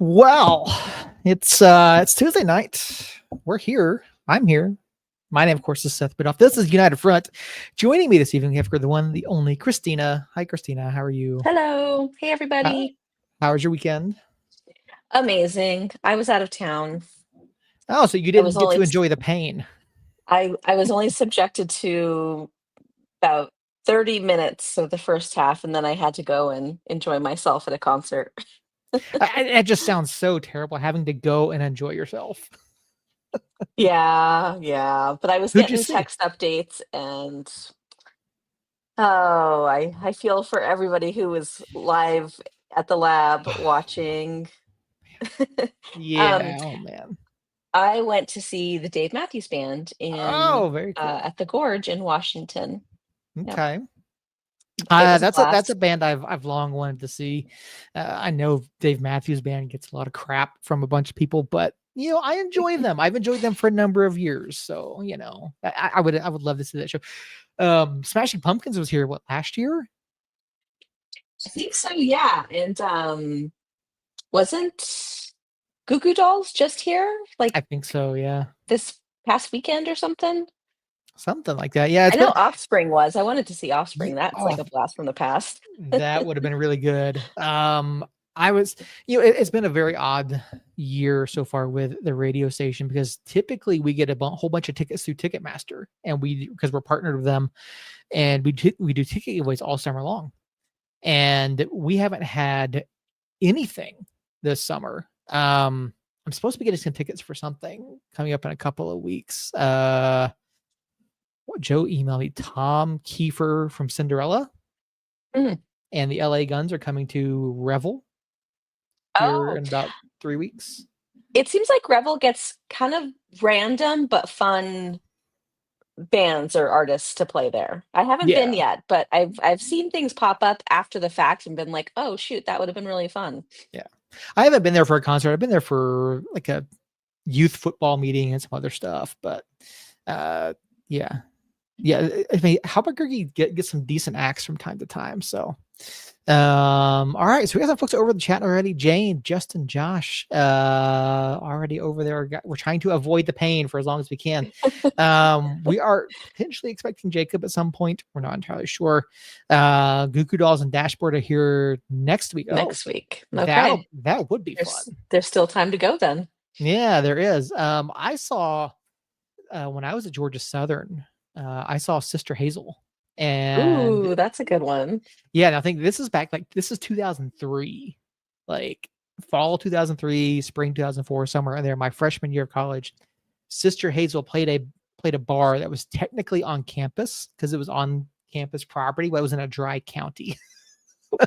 Well, it's Tuesday night. We're here. I'm here. My name, of course, is Seth Bidoff. This is United Front. Joining me this evening, we have the one, the only Christina. Hi, Christina. How are you? Hello. Hey, How, everybody. how was your weekend? Amazing. I was out of town. Oh, so you I didn't was get to only enjoy the pain. I was only subjected to about 30 minutes of the first half, and then I had to go and enjoy myself at a concert. It just sounds so terrible having to go and enjoy yourself. Yeah, yeah. But I was Who'd you getting see? text updates and oh, I feel for everybody who was live at the lab watching. Um, Yeah. Oh man. I went to see the Dave Matthews Band Oh, very cool. at the Gorge in Washington. Yep. Okay. It was a That's a blast. band I've long wanted to see. I know Dave Matthews Band gets a lot of crap from a bunch of people, but I enjoy them. I've enjoyed them for a number of years, so I would love to see that show. Smashing Pumpkins was here what last year? I think so, yeah. And wasn't Goo Goo Dolls just here like I think so. Yeah, this past weekend or something? something like that. Yeah, I it's know been. Offspring was. I wanted to see Offspring. That's Oh, like a blast from the past. that would have been really good. I was, it's been a very odd year so far with the radio station because typically we get a whole bunch of tickets through Ticketmaster, and because we're partnered with them, and we do ticket giveaways all summer long, and we haven't had anything this summer. I'm supposed to be getting some tickets for something coming up in a couple of weeks. What Joe emailed me, Tom Kiefer from Cinderella Mm. and the LA Guns are coming to Revel here Oh, in about 3 weeks. it seems like Revel gets kind of random but fun bands or artists to play there. I haven't been Yeah, yet, but I've seen things pop up after the fact and been like, "Oh shoot, that would have been really fun." yeah. I haven't been there for a concert. I've been there for like a youth football meeting and some other stuff, but uh, yeah, yeah. I mean, Albuquerque get some decent acts from time to time. So, all right. So we got some folks over the chat already. Jane, Justin, Josh, already over there. We're trying to avoid the pain for as long as we can. We are potentially expecting Jacob at some point. We're not entirely sure. Goo Goo Dolls and Dashboard are here next week. Oh, Next week. that Okay. that would be fun. There's still time to go then. Yeah, there is. I saw when I was at Georgia Southern, I saw Sister Hazel, and Ooh, that's a good one. yeah, and I think this is back like this is 2003, like fall 2003, spring 2004, somewhere in there. My freshman year of college, Sister Hazel played a bar that was technically on campus because it was on campus property, but it was in a dry county.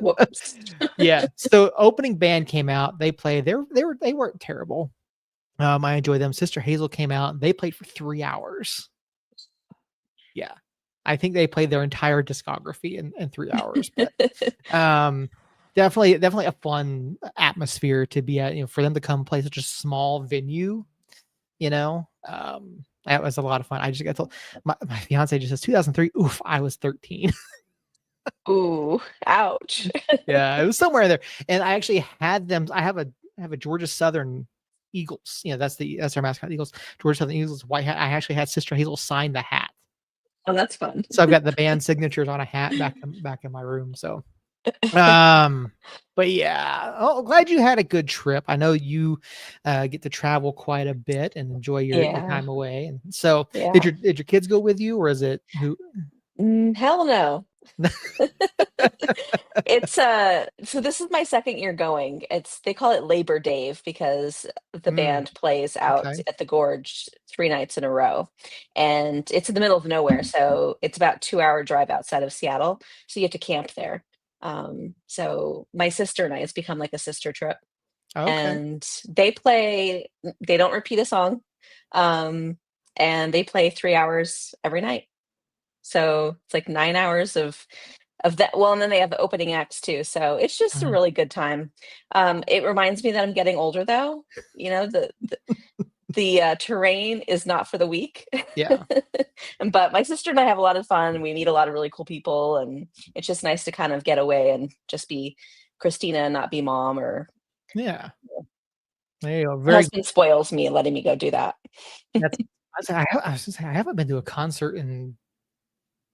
Whoops. Yeah. So opening band came out. They played. They weren't terrible. I enjoyed them. Sister Hazel came out. They played for 3 hours. Yeah. I think they played their entire discography in 3 hours. But definitely a fun atmosphere to be at, for them to come play such a small venue, that was a lot of fun. I just got told my fiance just says 2003. Oof, I was 13. Ooh, ouch. Yeah, it was somewhere there. And I actually had them. I have a Georgia Southern Eagles. That's our mascot, Eagles. Georgia Southern Eagles white hat. I actually had Sister Hazel sign the hat. Oh, that's fun. So I've got the band signatures on a hat back in my room. So but yeah. Oh, glad you had a good trip. I know you get to travel quite a bit and enjoy your Yeah, time away. And so did yeah. your kids go with you, or is it who? Hell no. It's so this is my second year going. They call it Labor Dave because the Mm, band plays out okay. at the Gorge 3 nights in a row. And it's in the middle of nowhere, so it's about 2 hour drive outside of Seattle. So you have to camp there. So my sister and I, it's become like a sister trip. Okay. And they don't repeat a song. Um, and they play 3 hours every night. So it's like 9 hours of that. Well, and then they have the opening acts too. So it's just a Mhm. really good time. It reminds me that I'm getting older though. The terrain is not for the weak. Yeah. But my sister and I have a lot of fun. We meet a lot of really cool people, and it's just nice to kind of get away and just be Christina and not be mom or Yeah. There you go. My Very. husband spoils me letting me go do that. That's. I was just saying, I haven't been to a concert in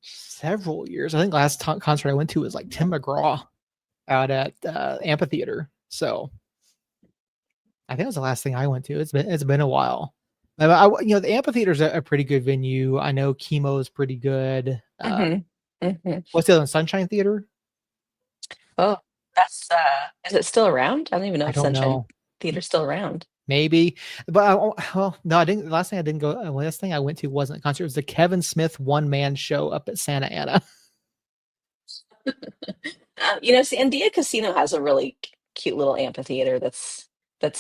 several years. I think last concert I went to was like Tim McGraw out at amphitheater. So I think it was the last thing I went to. It's been a while. The amphitheater is a pretty good venue. I know Chemo is pretty good. What's the other one? Sunshine Theater? Oh, that's is it still around? I don't even know I if don't Sunshine know. Theater's still around. Maybe, but well, no, I didn't. The last thing I didn't go. Last thing I went to wasn't a concert. It was the Kevin Smith one man show up at Santa Ana. Sandia Casino has a really cute little amphitheater that's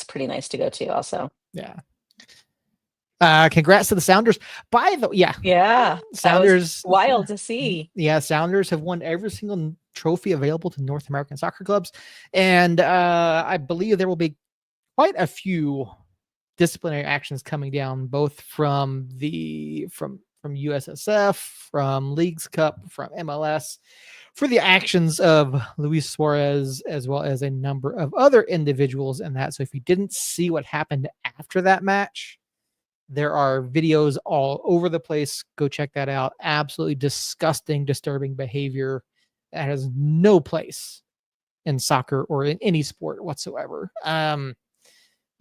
pretty nice to go to also. Yeah. Congrats to the Sounders. Yeah, Yeah, that was Sounders. wild to see. Yeah, Sounders have won every single trophy available to North American soccer clubs, and I believe there will be quite a few disciplinary actions coming down, both from USSF, from Leagues Cup, from MLS, for the actions of Luis Suarez, as well as a number of other individuals in that. So if you didn't see what happened after that match, there are videos all over the place. Go check that out. Absolutely disgusting, disturbing behavior that has no place in soccer or in any sport whatsoever.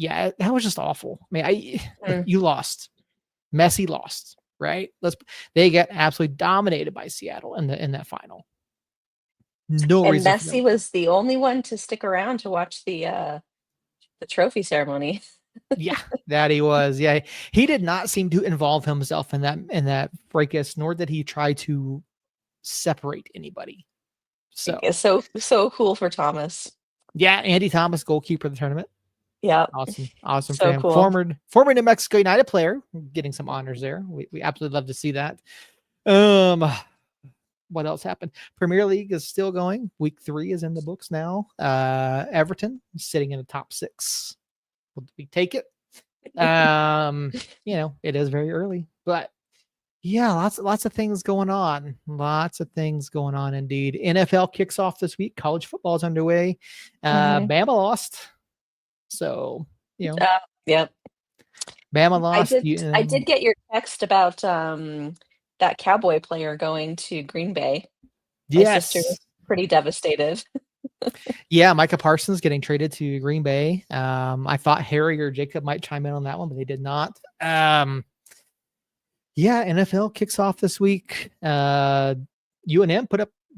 Yeah, that was just awful. I mean, you lost. Messi lost, right? They get absolutely dominated by Seattle in that final. No And reason for Messi them. was the only one to stick around to watch the trophy ceremony. Yeah, that he was. Yeah, he did not seem to involve himself in that fracas, nor did he try to separate anybody. So It's so cool for Thomas. yeah, Andy Thomas, goalkeeper of the tournament. Yeah, Awesome for so him. cool. Former New Mexico United player, getting some honors there. We absolutely love to see that. What else happened? Premier League is still going. Week 3 is in the books now. Everton sitting in the top 6. We take it. It is very early, but yeah, lots of things going on. Lots of things going on indeed. NFL kicks off this week. College football is underway. Bama lost. So, Yep. Bama lost. I did get your text about that Cowboy player going to Green Bay. My sister was Yes. pretty devastated. Yeah, Micah Parsons getting traded to Green Bay. I thought Harry or Jacob might chime in on that one, but they did not. Yeah, NFL kicks off this week. UNM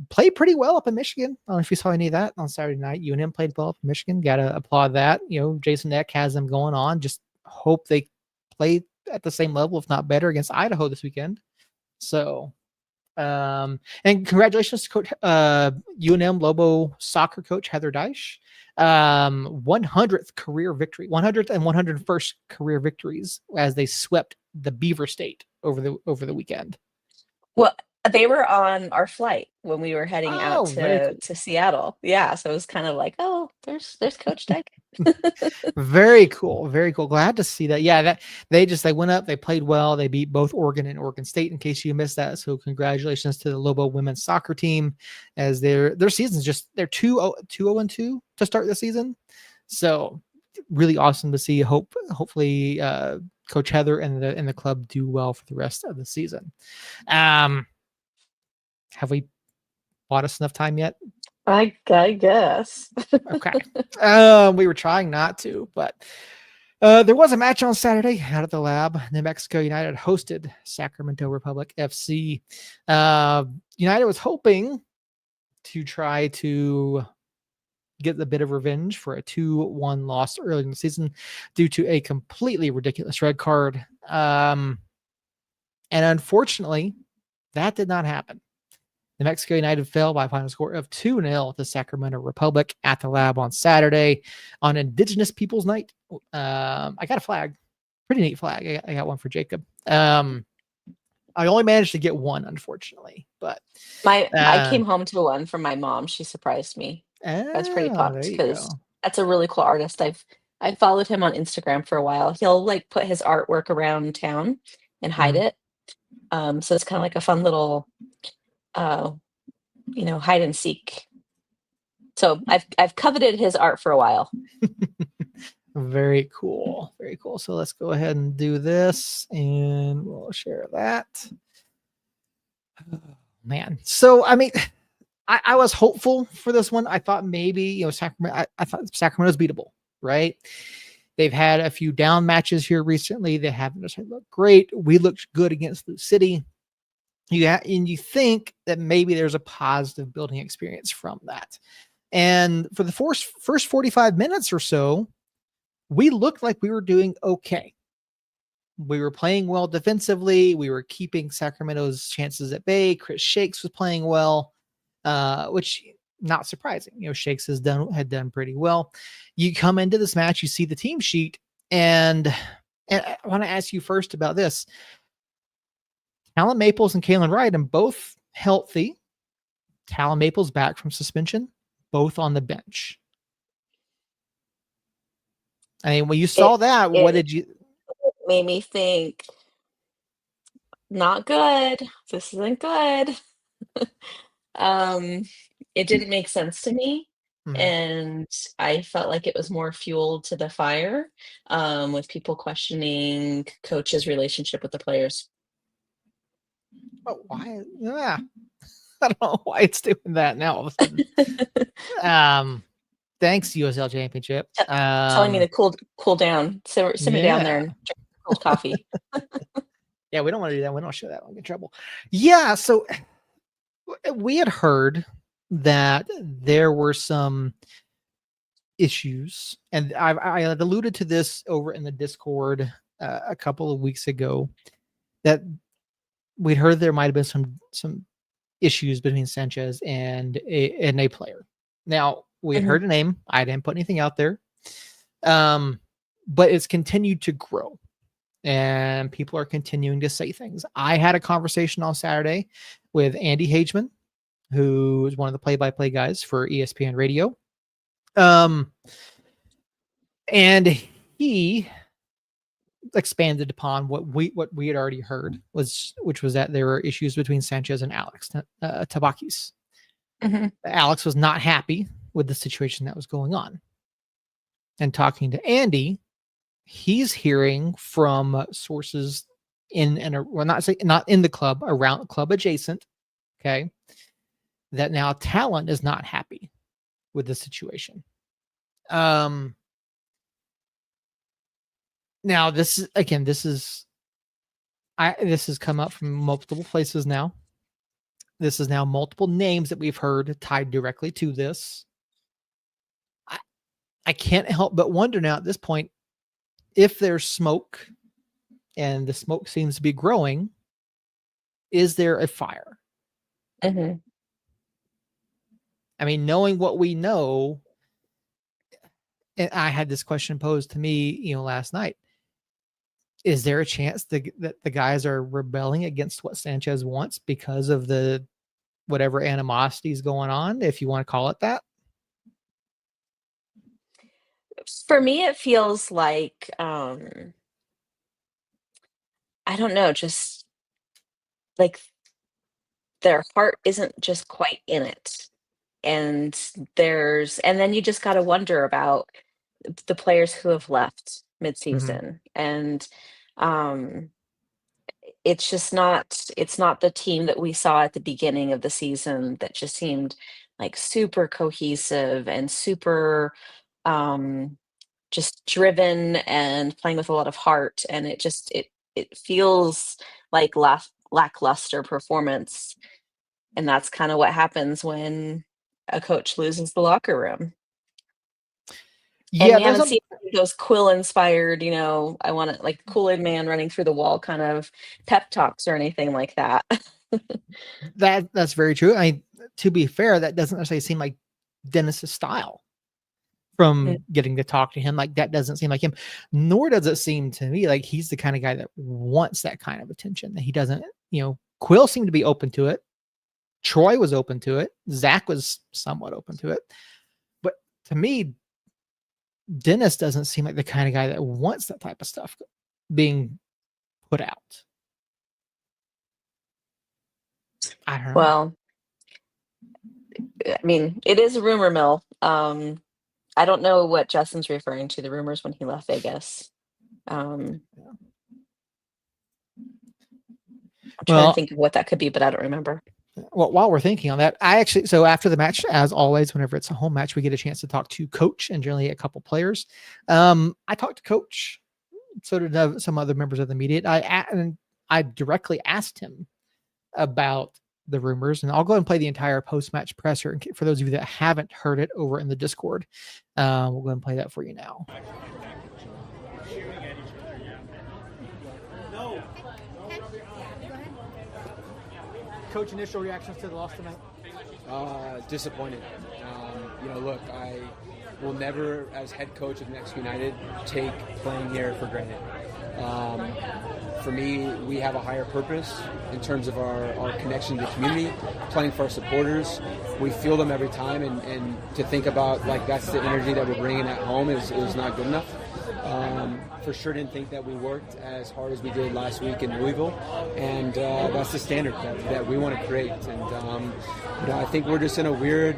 played pretty well up in Michigan. I don't know if you saw any of that on Saturday night. UNM played well up in Michigan. Got to applaud that. Jason Eck has them going on. Just hope they play at the same level, if not better, against Idaho this weekend. So, and congratulations to Coach UNM Lobo soccer coach Heather Deich. 100th career victory, 100th and 101st career victories as they swept the Beaver State over the weekend. Well, they were on our flight when we were heading out Very cool. to Seattle. Yeah, so it was kind of like, oh, there's Coach Deck. Very cool. Very cool. Glad to see that. Yeah, they went up, they played well. They beat both Oregon and Oregon State, in case you missed that. So congratulations to the Lobo women's soccer team, as their season's they're 2-0-2 to start the season. So really awesome to see. Hopefully Coach Heather and the club do well for the rest of the season. Have we bought us enough time yet? I guess. Okay. We were trying not to, but there was a match on Saturday out at the Lab. New Mexico United hosted Sacramento Republic FC. United was hoping to try to get a bit of revenge for a 2-1 loss early in the season due to a completely ridiculous red card. And unfortunately, that did not happen. New Mexico United fell by a final score of 2-0 to Sacramento Republic at the Lab on Saturday on Indigenous Peoples Night. I got a flag. Pretty neat flag. I got one for Jacob. I only managed to get one, unfortunately. But I came home to one from my mom. She surprised me. I was pretty pumped because that's a really cool artist. I've followed him on Instagram for a while. He'll put his artwork around town and hide it. So it's kind of like a fun little hide and seek. So I've coveted his art for a while. Very cool. Very cool. So let's go ahead and do this and we'll share that. Man. So, I mean, I was hopeful for this one. I thought maybe, Sacramento, I thought Sacramento's beatable, right? They've had a few down matches here recently. They haven't necessarily looked great. We looked good against Lou City. And you think that maybe there's a positive building experience from that. And for the first 45 minutes or so, we looked like we were doing okay. We were playing well defensively. We were keeping Sacramento's chances at bay. Chris Shakes was playing well, which not surprising. Shakes had done pretty well. You come into this match, you see the team sheet, and I want to ask you first about this. Talon Maples and Kalen Wright, and both healthy. Talon Maples back from suspension, both on the bench. I mean, when you saw that, what did you? Made me think, not good. This isn't good. um, it didn't make sense to me. And I felt like it was more fuel to the fire, with people questioning coach's relationship with the players. But why? Yeah, I don't know why it's doing that now all of a sudden. Thanks, USL Championship. Telling me to cool down, simmer down there and drink cold coffee. Yeah, we don't want to do that. We don't show that. We'll get in trouble. Yeah, so we had heard that there were some issues, and I had alluded to this over in the Discord a couple of weeks ago, that we'd heard there might have been some issues between Sanchez and a player. Now, we had heard a name. I didn't put anything out there. But it's continued to grow and people are continuing to say things. I had a conversation on Saturday with Andy Hageman, who is one of the play-by-play guys for ESPN Radio. And he expanded upon what we had already heard, which was that there were issues between Sanchez and Alex Tabakis. Alex was not happy with the situation that was going on. And talking to Andy, he's hearing from sources in and well, not in the club, around club adjacent, okay, that now Talon is not happy with the situation. Now this has come up from multiple places now. This is now multiple names that we've heard tied directly to this. I can't help but wonder now at this point, if there's smoke and the smoke seems to be growing, is there a fire? I mean, knowing what we know, and I had this question posed to me, last night. Is there a chance that the guys are rebelling against what Sanchez wants because of the whatever animosity is going on, if you want to call it that? For me, it feels like, I don't know, just like their heart isn't just quite in it. And then you just got to wonder about the players who have left midseason. And it's just not the team that we saw at the beginning of the season that just seemed like super cohesive and super just driven and playing with a lot of heart. And it feels like lackluster performance. And that's kind of what happens when a coach loses the locker room. And we haven't seen those Quill-inspired, I want to like Kool-Aid Man running through the wall kind of pep talks or anything like that. That's very true. I mean, to be fair, that doesn't necessarily seem like Dennis's style. From getting to talk to him, like that doesn't seem like him. Nor does it seem to me like he's the kind of guy that wants that kind of attention. That he doesn't. Quill seemed to be open to it. Troy was open to it. Zach was somewhat open to it. But to me, Dennis doesn't seem like the kind of guy that wants that type of stuff being put out. I don't know. Well, I mean, it is a rumor mill. I don't know what Justin's referring to, the rumors when he left Vegas. I'm trying to Well, think of what that could be, but I don't remember. well, while we're thinking on that, so after the match, as always, whenever it's a home match, we get a chance to talk to coach and generally a couple players. I talked to coach, so did some other members of the media. I directly asked him about the rumors, and I'll go ahead and play the entire post-match presser for those of you that haven't heard it over in the Discord. We'll go ahead and play that for you now. Coach, initial reactions to the loss tonight? Disappointed. Look, I will never, as head coach of Mexico United, take playing here for granted. For me, we have a higher purpose in terms of our connection to the community, playing for our supporters. We feel them every time, and to think about like that's the energy that we're bringing at home is not good enough. For sure didn't think that we worked as hard as we did last week in Louisville, and that's the standard that we want to create. And I think we're just in a weird,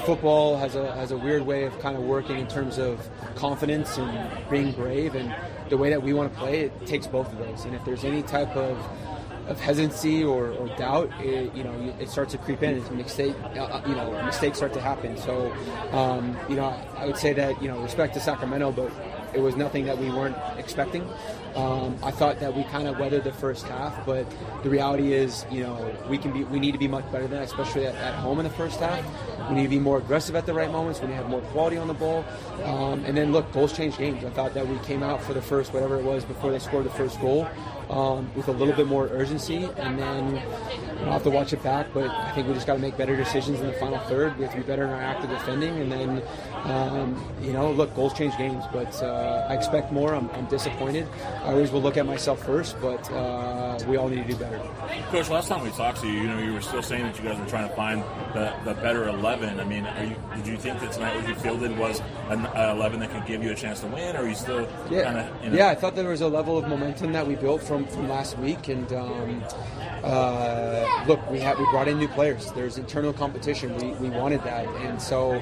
football has a weird way of kind of working in terms of confidence and being brave, and the way that we want to play, it takes both of those. And if there's any type of hesitancy or doubt, it starts to creep in. It's mistakes start to happen. So, I would say that, respect to Sacramento, but it was nothing that we weren't expecting. I thought that we kind of weathered the first half, but the reality is, we need to be much better than that, especially at home in the first half. We need to be more aggressive at the right moments. We need to have more quality on the ball. And then, look, goals change games. I thought that we came out for the first, whatever it was, before they scored the first goal, with a little bit more urgency. And then I'll have to watch it back, but I think we just got to make better decisions in the final third. We have to be better in our active defending. And then, look, goals change games, but I expect more. I'm disappointed. I always will look at myself first, but we all need to do better. Coach, last time we talked to you, you were still saying that you guys were trying to find the better 11. I mean, did you think that tonight what you fielded was an 11 that could give you a chance to win, or are you still kind of? Yeah, I thought there was a level of momentum that we built from last week, and look, we brought in new players. There's internal competition. We wanted that, and so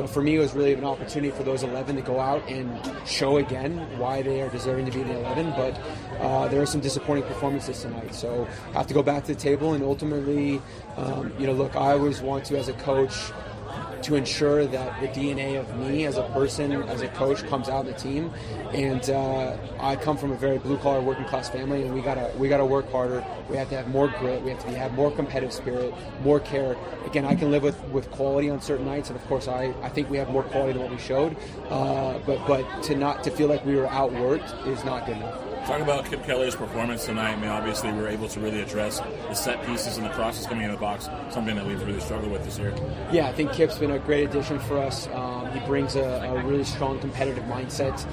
for me, it was really an opportunity for those 11 to go out and show again why they are deserving to be the 11. But there are some disappointing performances tonight, so I have to go back to the table and ultimately, look, I always want to, as a coach, to ensure that the DNA of me as a person, as a coach, comes out of the team. And I come from a very blue-collar, working-class family, and we gotta work harder. We have to have more grit. We have to have more competitive spirit, more care. Again, I can live with quality on certain nights, and of course, I think we have more quality than what we showed. But to feel like we were outworked is not good enough. Talk about Kip Keller's performance tonight. I mean, obviously, we were able to really address the set pieces and the crosses coming in the box, something that we've really struggled with this year. Yeah, I think Kip's been a great addition for us. He brings a really strong competitive mindset,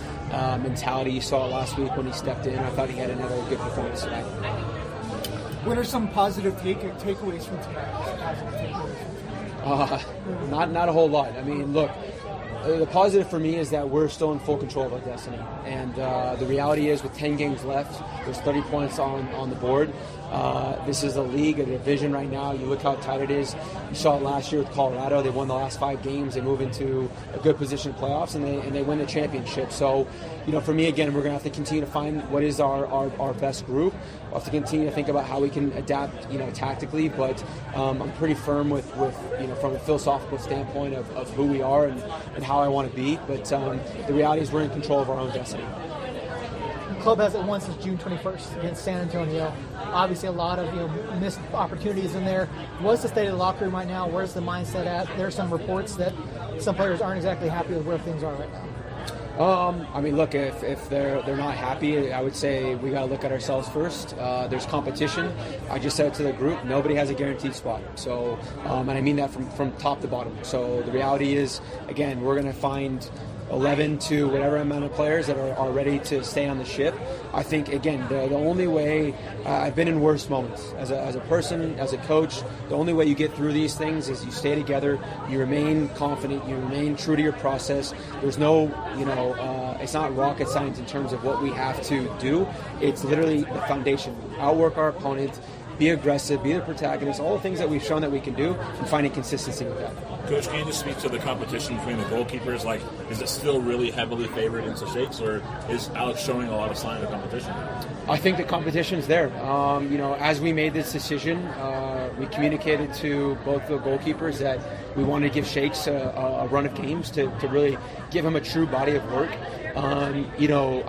mentality. You saw it last week when he stepped in. I thought he had another good performance tonight. What are some positive takeaways from tonight? Not a whole lot. I mean, look, the positive for me is that we're still in full control of our destiny. And the reality is, with 10 games left, there's 30 points on the board. This is a league, a division right now. You look how tight it is. You saw it last year with Colorado. They won the last 5 games. They move into a good position in playoffs, and they win the championship. So, for me, again, we're going to have to continue to find what is our best group. We'll have to continue to think about how we can adapt, tactically. But I'm pretty firm with from a philosophical standpoint of who we are and how I want to be. But the reality is we're in control of our own destiny. The club hasn't won since June 21st against San Antonio. Obviously, a lot of missed opportunities in there. What's the state of the locker room right now? Where's the mindset at? There are some reports that some players aren't exactly happy with where things are right now. I mean, look, if they're not happy, I would say we got to look at ourselves first. There's competition. I just said to the group, nobody has a guaranteed spot. So, and I mean that from top to bottom. So the reality is, again, we're going to find 11 to whatever amount of players that are ready to stay on the ship. I think, again, the only way, I've been in worse moments as a person, as a coach, the only way you get through these things is you stay together, you remain confident, you remain true to your process. There's no, it's not rocket science in terms of what we have to do. It's literally the foundation. Outwork our opponent, be aggressive, be the protagonist, all the things that we've shown that we can do, and finding consistency with that. Coach, can you just speak to the competition between the goalkeepers? Like, is it still really heavily favored into Shakes, or is Alex showing a lot of sign of competition? I think the competition is there. As we made this decision, we communicated to both the goalkeepers that we wanted to give Shakes a run of games to really give him a true body of work. I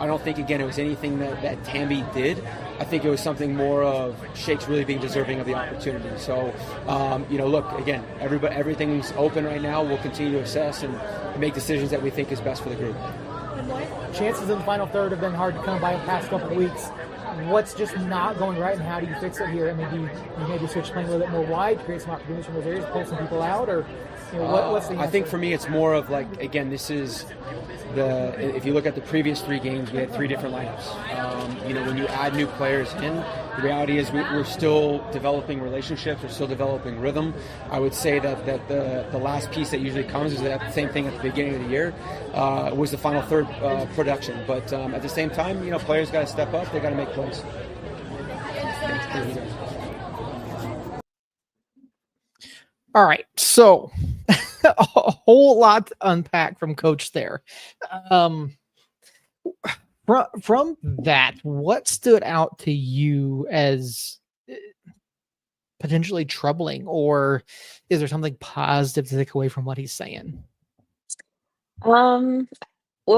don't think, again, it was anything that Tammy did. I think it was something more of Shakes really being deserving of the opportunity. So, look, again, everything's open right now. We'll continue to assess and make decisions that we think is best for the group. Chances in the final third have been hard to come by the past couple of weeks. What's just not going right, and how do you fix it here? I mean, do you maybe switch playing a little bit more wide, create some opportunities from those areas, pull some people out, or what's the answer? I think for me, it's more of like, again, this is if you look at the previous 3 games, we had 3 different lineups. When you add new players in, the reality is we're still developing relationships, we're still developing rhythm. I would say that the last piece that usually comes is that same thing at the beginning of the year was the final third production. But at the same time, players got to step up, they got to make plays. All right, so a whole lot to unpack from Coach there. From that, what stood out to you as potentially troubling, or is there something positive to take away from what he's saying? Well,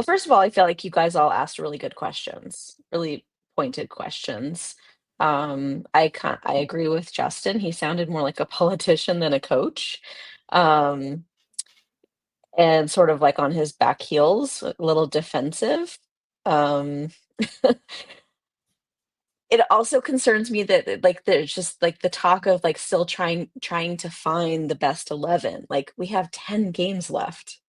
first of all, I feel like you guys all asked really good questions, really pointed questions. I agree with Justin. He sounded more like a politician than a coach. And sort of like on his back heels, a little defensive. Um, it also concerns me that like there's just like the talk of like still trying to find the best 11. Like we have 10 games left.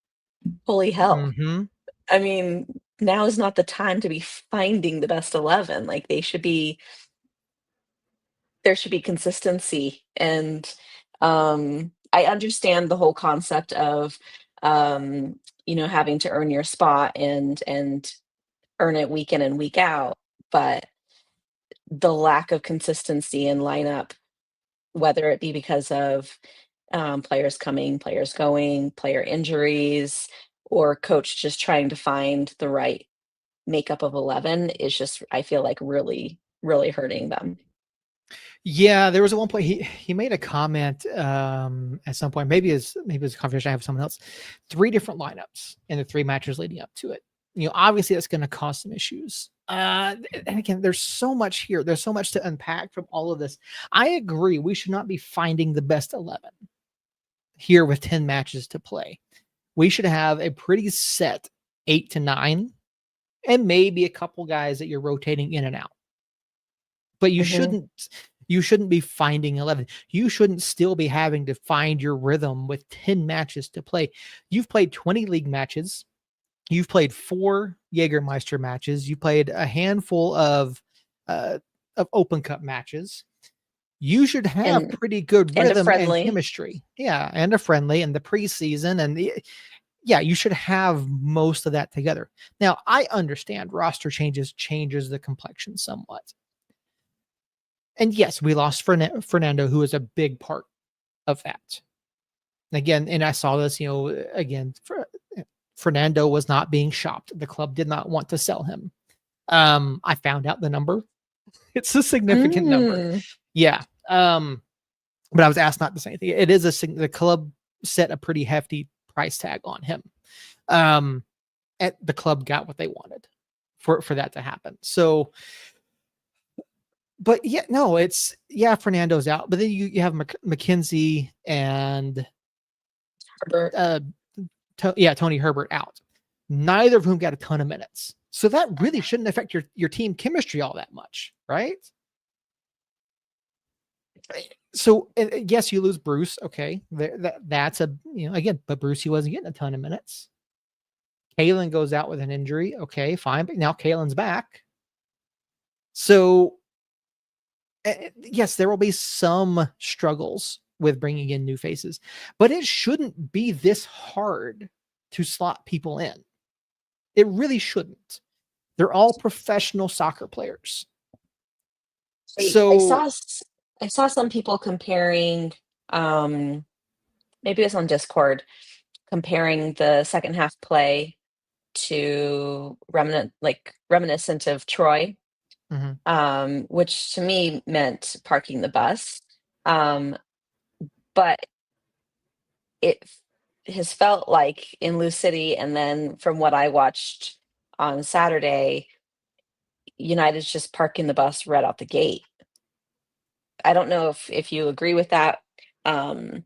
Holy hell. Mm-hmm. I mean, now is not the time to be finding the best 11. Like there should be consistency, and I understand the whole concept of having to earn your spot and earn it week in and week out, but the lack of consistency in lineup, whether it be because of players coming, players going, player injuries, or coach just trying to find the right makeup of 11, is just, I feel like, really, really hurting them. Yeah, there was at one point he made a comment at some point. Maybe it's a conversation I have with someone else. 3 different lineups in the 3 matches leading up to it. Obviously that's going to cause some issues. And again, there's so much here. There's so much to unpack from all of this. I agree. We should not be finding the best 11 here with 10 matches to play. We should have a pretty set 8 to 9, and maybe a couple guys that you're rotating in and out. But you shouldn't be finding 11. You shouldn't still be having to find your rhythm with 10 matches to play. You've played 20 league matches. You've played 4 Jägermeister matches. You played a handful of Open Cup matches. You should have pretty good rhythm and chemistry. Yeah, and a friendly and the preseason. And you should have most of that together. Now, I understand roster changes the complexion somewhat. And yes, we lost Fernando, who is a big part of that. Again, and I saw this, Fernando was not being shopped. The club did not want to sell him. I found out the number. It's a significant number. Yeah. But I was asked not to say anything. It is the club set a pretty hefty price tag on him. And the club got what they wanted for that to happen. So, but Fernando's out. But then you have McKenzie and Herbert. Tony Herbert out. Neither of whom got a ton of minutes. So that really shouldn't affect your team chemistry all that much, right? So yes, you lose Bruce. Okay, that's but Bruce, he wasn't getting a ton of minutes. Kalen goes out with an injury. Okay, fine, but now Kalen's back. So yes, there will be some struggles with bringing in new faces, but it shouldn't be this hard to slot people in. It really shouldn't. They're all professional soccer players. So I saw some people comparing, um, maybe it was on Discord, comparing the second half play to reminiscent of Troy, Mhm. which to me meant parking the bus. Um, but it has felt like in Lou City, and then from what I watched on Saturday, United's just parking the bus right out the gate. I don't know if you agree with that, um,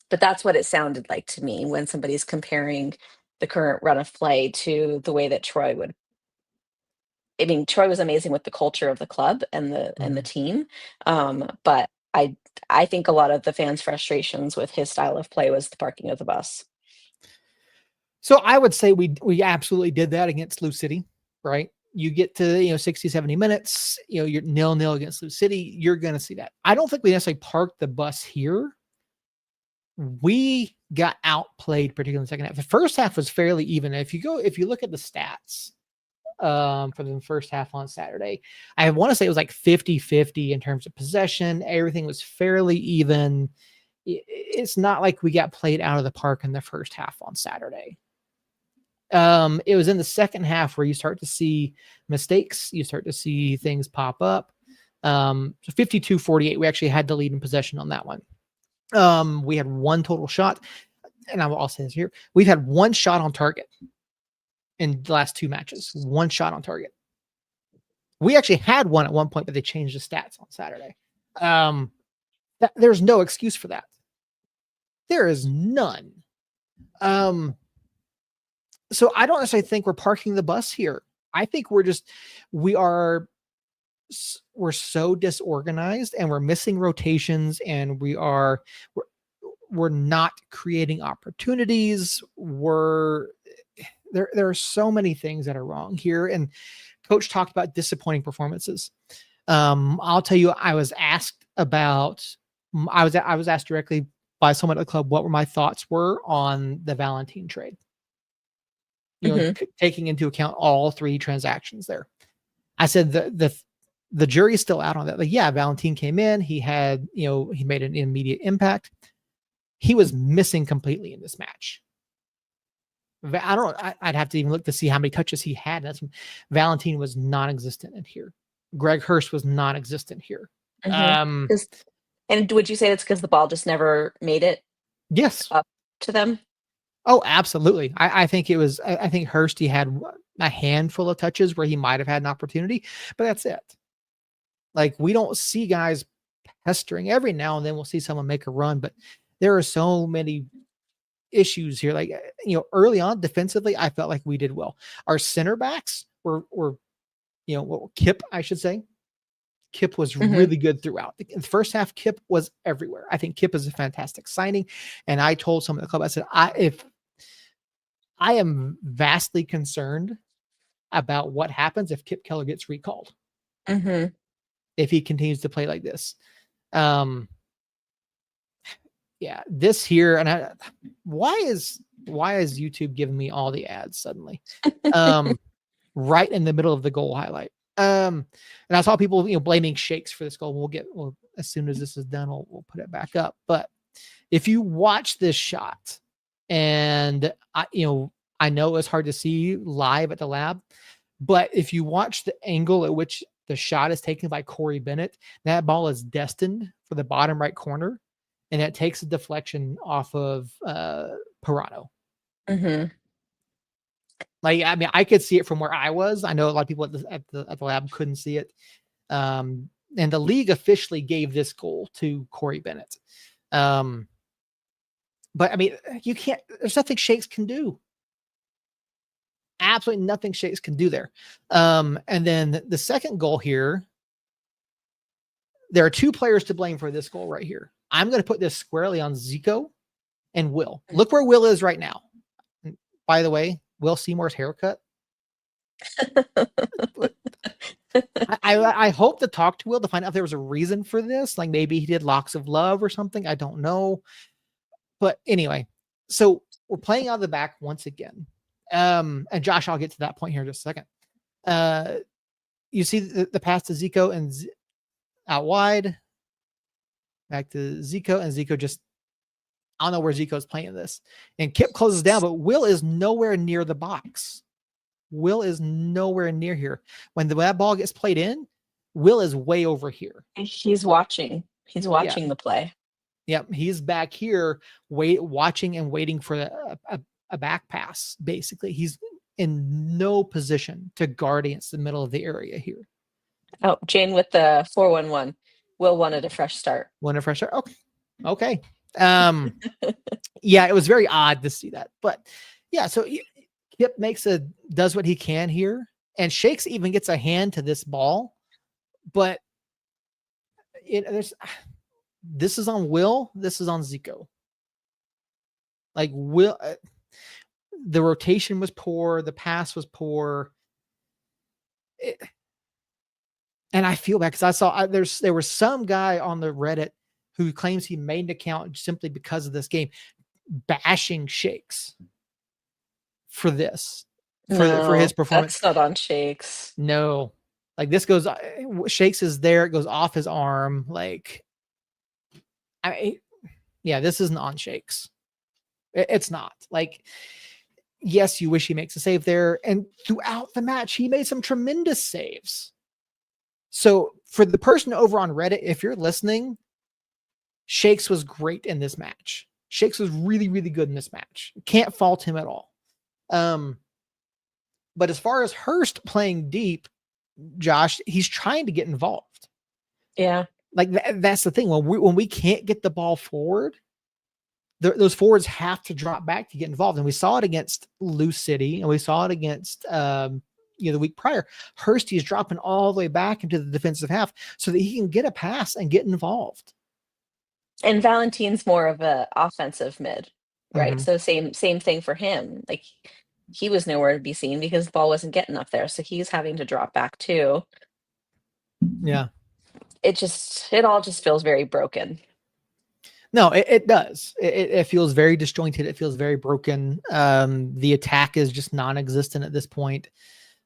but that's what it sounded like to me when somebody's comparing the current run of play to the way that Troy would. I mean, Troy was amazing with the culture of the club and the Mhm. team, but I think a lot of the fans' frustrations with his style of play was the parking of the bus. So I would say we absolutely did that against Lou City, right? You get to 60, 70 minutes, you're 0-0 against Lou City, you're gonna see that. I don't think we necessarily parked the bus here. We got outplayed, particularly in the second half. The first half was fairly even. If you look at the stats for the first half on Saturday, I want to say it was like 50-50 in terms of possession. Everything was fairly even. It's not like we got played out of the park in the first half on Saturday. It was in the second half where you start to see mistakes, you start to see things pop up. So 52-48, we actually had the lead in possession on that one. We had one total shot, and I will also say this here: we've had one shot on target in the last two matches. One shot on target. We actually had one at one point, but they changed the stats on Saturday. There's no excuse for that. There is none. So I don't necessarily think we're parking the bus here. I think we're so disorganized, and we're missing rotations, and we're not creating opportunities. There are so many things that are wrong here. And coach talked about disappointing performances. I'll tell you, I was asked directly by someone at the club what my thoughts were on the Valentine trade. Mhm. Taking into account all three transactions there. I said the jury's still out on that. Like, yeah, Valentine came in, he made an immediate impact. He was missing completely in this match. I'd have to even look to see how many touches he had. Valentine was non-existent in here. Greg Hurst was non-existent here. Mhm. And would you say that's because the ball just never made it Yes. up to them? Oh, absolutely. I think it was. I think Hurst, he had a handful of touches where he might have had an opportunity, but that's it. Like, we don't see guys pestering. Every now and then we'll see someone make a run, but there are so many issues here. Like, early on defensively, I felt like we did well. Our center backs were Kip, I should say. Kip was Mhm. really good throughout. The first half, Kip was everywhere. I think Kip is a fantastic signing. And I told someone at the club, I said, if I am vastly concerned about what happens if Kip Keller gets recalled, Mhm. if he continues to play like this. Um, yeah, this here, and why is YouTube giving me all the ads suddenly? Right in the middle of the goal highlight. And I saw people, blaming Shakes for this goal. Well, as soon as this is done, we'll put it back up. But if you watch this shot, and I know it's hard to see live at the lab, but if you watch the angle at which the shot is taken by Corey Bennett, that ball is destined for the bottom right corner, and it takes a deflection off of Parano. Mhm. Like, I mean, I could see it from where I was. I know a lot of people at the lab couldn't see it. And the league officially gave this goal to Corey Bennett. But I mean, there's nothing Shakes can do. Absolutely nothing Shakes can do there. And then the second goal here, there are two players to blame for this goal right here. I'm going to put this squarely on Zico and Will. Look where Will is right now. And by the way, Will Seymour's haircut. I hope to talk to Will to find out if there was a reason for this. Like, maybe he did Locks of Love or something. I don't know. But anyway, so we're playing out of the back once again. And Josh, I'll get to that point here in just a second. You see the pass to Zico and out wide. Back to Zico, and Zico just, I don't know where Zico's playing this. And Kip closes down, but Will is nowhere near the box. Will is nowhere near here. When that ball gets played in, Will is way over here. He's watching. He's watching the play. Yep, he's back here, watching and waiting for a back pass. Basically, he's in no position to guard against the middle of the area here. Oh, Jane with the 411. Will wanted a fresh start. Want a fresh start? Okay. Yeah, it was very odd to see that, but yeah. So Kip does what he can here, and Shakes even gets a hand to this ball, but this is on Will. This is on Zico. Like Will, the rotation was poor. The pass was poor. And I feel bad because I saw there was some guy on the Reddit who claims he made an account simply because of this game, bashing Shakes for this, for his performance. That's not on Shakes. No, like this goes, Shakes is there. It goes off his arm. Like, this isn't on Shakes. It's not. Like, yes, you wish he makes a save there. And throughout the match, he made some tremendous saves. So for the person over on Reddit, if you're listening, Shakes was great in this match. Shakes was really, really good in this match. Can't fault him at all. But as far as Hurst playing deep, Josh, he's trying to get involved. Yeah. Like that's the thing. When we can't get the ball forward, those forwards have to drop back to get involved. And we saw it against Lou City, and we saw it against the week prior. Hursty is dropping all the way back into the defensive half so that he can get a pass and get involved. And Valentine's more of a offensive mid, right? Mm-hmm. So same thing for him. Like he was nowhere to be seen because the ball wasn't getting up there. So he's having to drop back too. Yeah. It all just feels very broken. No, it does. It feels very disjointed. It feels very broken. The attack is just non-existent at this point.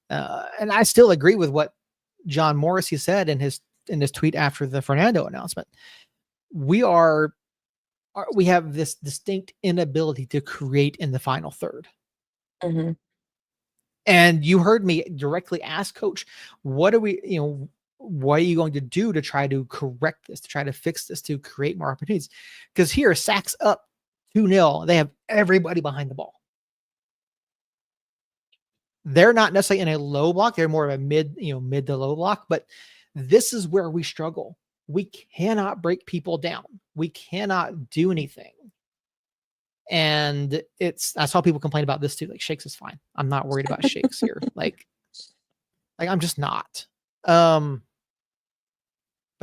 And I still agree with what John Morrissey said in his tweet after the Fernando announcement. We have this distinct inability to create in the final third. Mm-hmm. And you heard me directly ask Coach, what are you going to do to try to correct this, to try to fix this, to create more opportunities? Because here, Sacks up 2-0. They have everybody behind the ball. They're not necessarily in a low block. They're more of a mid to low block. But this is where we struggle. We cannot break people down. We cannot do anything. And I saw people complain about this too. Like, Shakes is fine. I'm not worried about Shakes here. Like I'm just not. But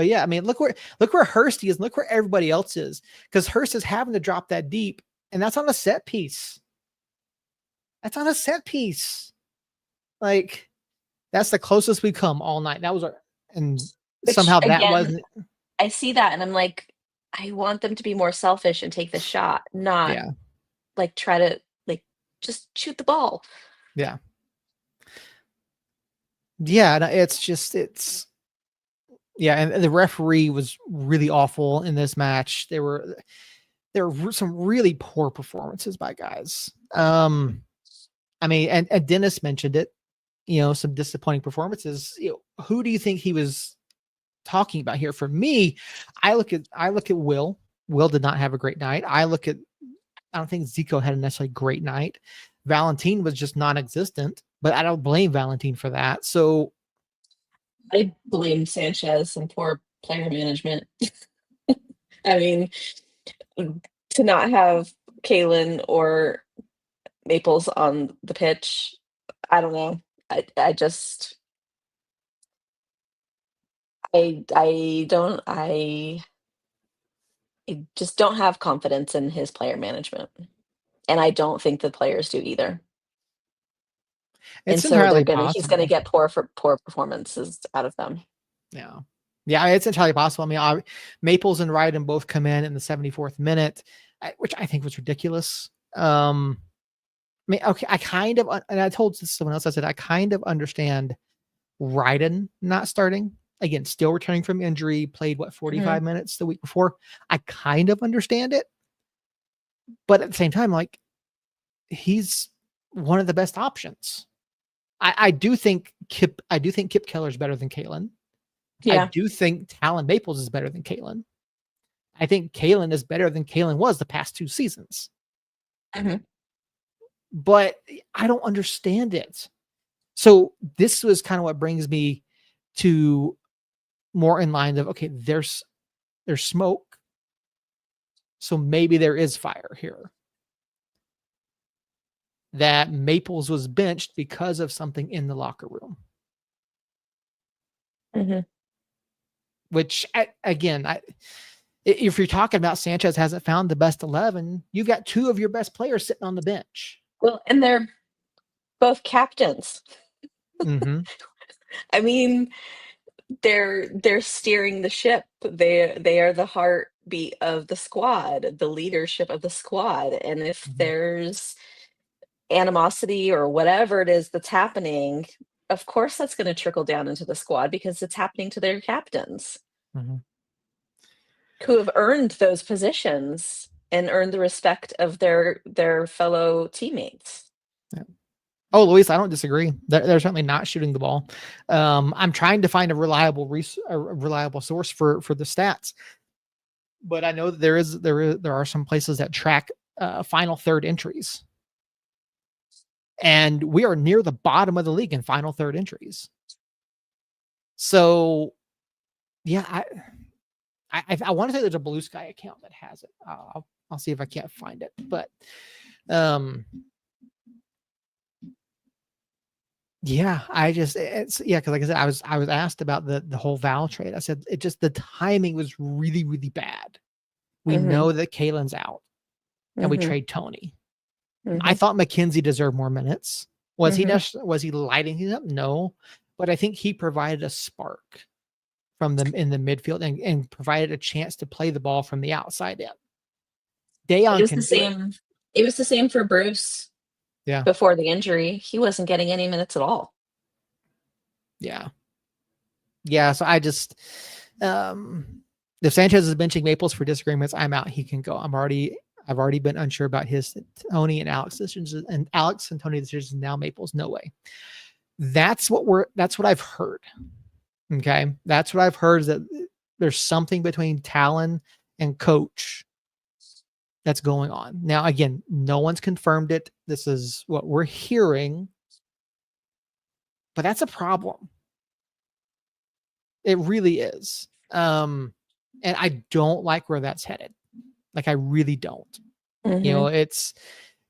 yeah, I mean, look where Hursty is, and look where everybody else is, because Hurst is having to drop that deep, and that's on a set piece. That's on a set piece. Like, that's the closest we come all night. That was somehow that wasn't. I see that, and I'm like, I want them to be more selfish and take the shot, not like try to just shoot the ball. Yeah. Yeah, and the referee was really awful in this match. There were some really poor performances by guys. I mean, and Dennis mentioned it, some disappointing performances. Who do you think he was talking about here? For me, I look at Will. Will did not have a great night. I don't think Zico had a necessarily great night. Valentine was just non-existent, but I don't blame Valentine for that. So I blame Sanchez and poor player management. I mean, to not have Kalen or Maples on the pitch, I don't know. I just don't have confidence in his player management. And I don't think the players do either. it's And so entirely he's gonna possible. get poor performances out of them. Yeah. Yeah, it's entirely possible. I mean, Maples and Ryden both come in the 74th minute, which I think was ridiculous. I mean, okay, and I told someone else, I said, I kind of understand Ryden not starting, again, still returning from injury, played 45 Mhm. minutes the week before. I kind of understand it, but at the same time, like, he's one of the best options. I do think Kip Keller is better than Kalen. I Yeah. do think Talon Maples is better than Kalen. I think Kalen is better than Kalen was the past 2 seasons. Mhm. But I don't understand it. So this was kind of what brings me to more in line of, okay, there's smoke. So maybe there is fire here. That Maples was benched because of something in the locker room. Mhm. Which again, if you're talking about Sanchez hasn't found the best 11, you've got 2 of your best players sitting on the bench. Well, and they're both captains. Mhm. I mean, they're steering the ship. They are the heartbeat of the squad, the leadership of the squad. And if Mhm. there's animosity or whatever it is that's happening, of course that's going to trickle down into the squad because it's happening to their captains Mhm. who have earned those positions and earned the respect of their fellow teammates. Yeah. Oh, Luis, I don't disagree. They're certainly not shooting the ball. I'm trying to find a reliable source for the stats, but I know that there are some places that track final third entries, and we are near the bottom of the league in final third entries. So, yeah, I want to say there's a Blue Sky account that has it. I'll see if I can't find it, but yeah, it's because like I said, I was asked about the whole Val trade. I said it just the timing was really, really bad. We Mhm. know that Kalen's out and we Mhm. trade Tony. I Mhm. thought McKenzie deserved more minutes. Mhm. Was he lighting things up? No. But I think he provided a spark from them in the midfield and provided a chance to play the ball from the outside in. It Dayon was the can do it. same it was the same for Bruce Yeah. before the injury. He wasn't getting any minutes at all. Yeah. Yeah. So I just if Sanchez is benching Maples for disagreements, I'm out. He can go. I've already been unsure about his Tony and Alex decisions, and Alex and Tony decisions. Now Maples, no way. That's what I've heard. Okay. That's what I've heard, is that there's something between Talon and coach that's going on. Now, again, no one's confirmed it. This is what we're hearing, but that's a problem. It really is. And I don't like where that's headed. Like, I really don't. Mhm. It's,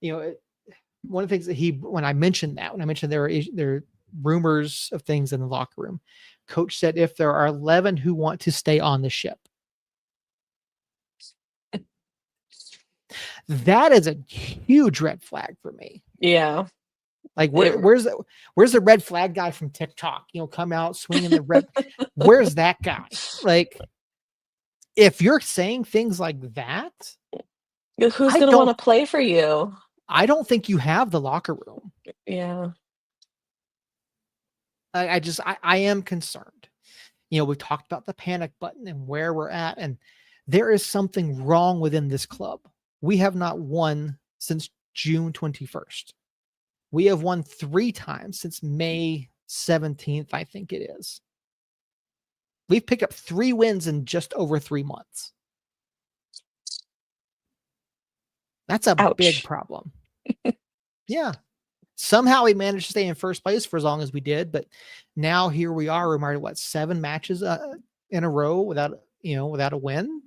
one of the things that when I mentioned there are rumors of things in the locker room, coach said if there are 11 who want to stay on the ship, that is a huge red flag for me. Yeah. Like, It where's the red flag guy from TikTok? Come out swinging the red. Where's that guy? Like, if you're saying things like that, who's I gonna don't wanna play for you? I don't think you have the locker room. Yeah. I am concerned. We've talked about the panic button and where we're at, and there is something wrong within this club. We have not won since June 21st. We have won 3 times since May 17th, I think it is. We've picked up 3 wins in just over 3 months. That's a big Ouch. problem. Yeah. Somehow we managed to stay in first place for as long as we did, but now here we are. We're married, 7 matches in a row without a win.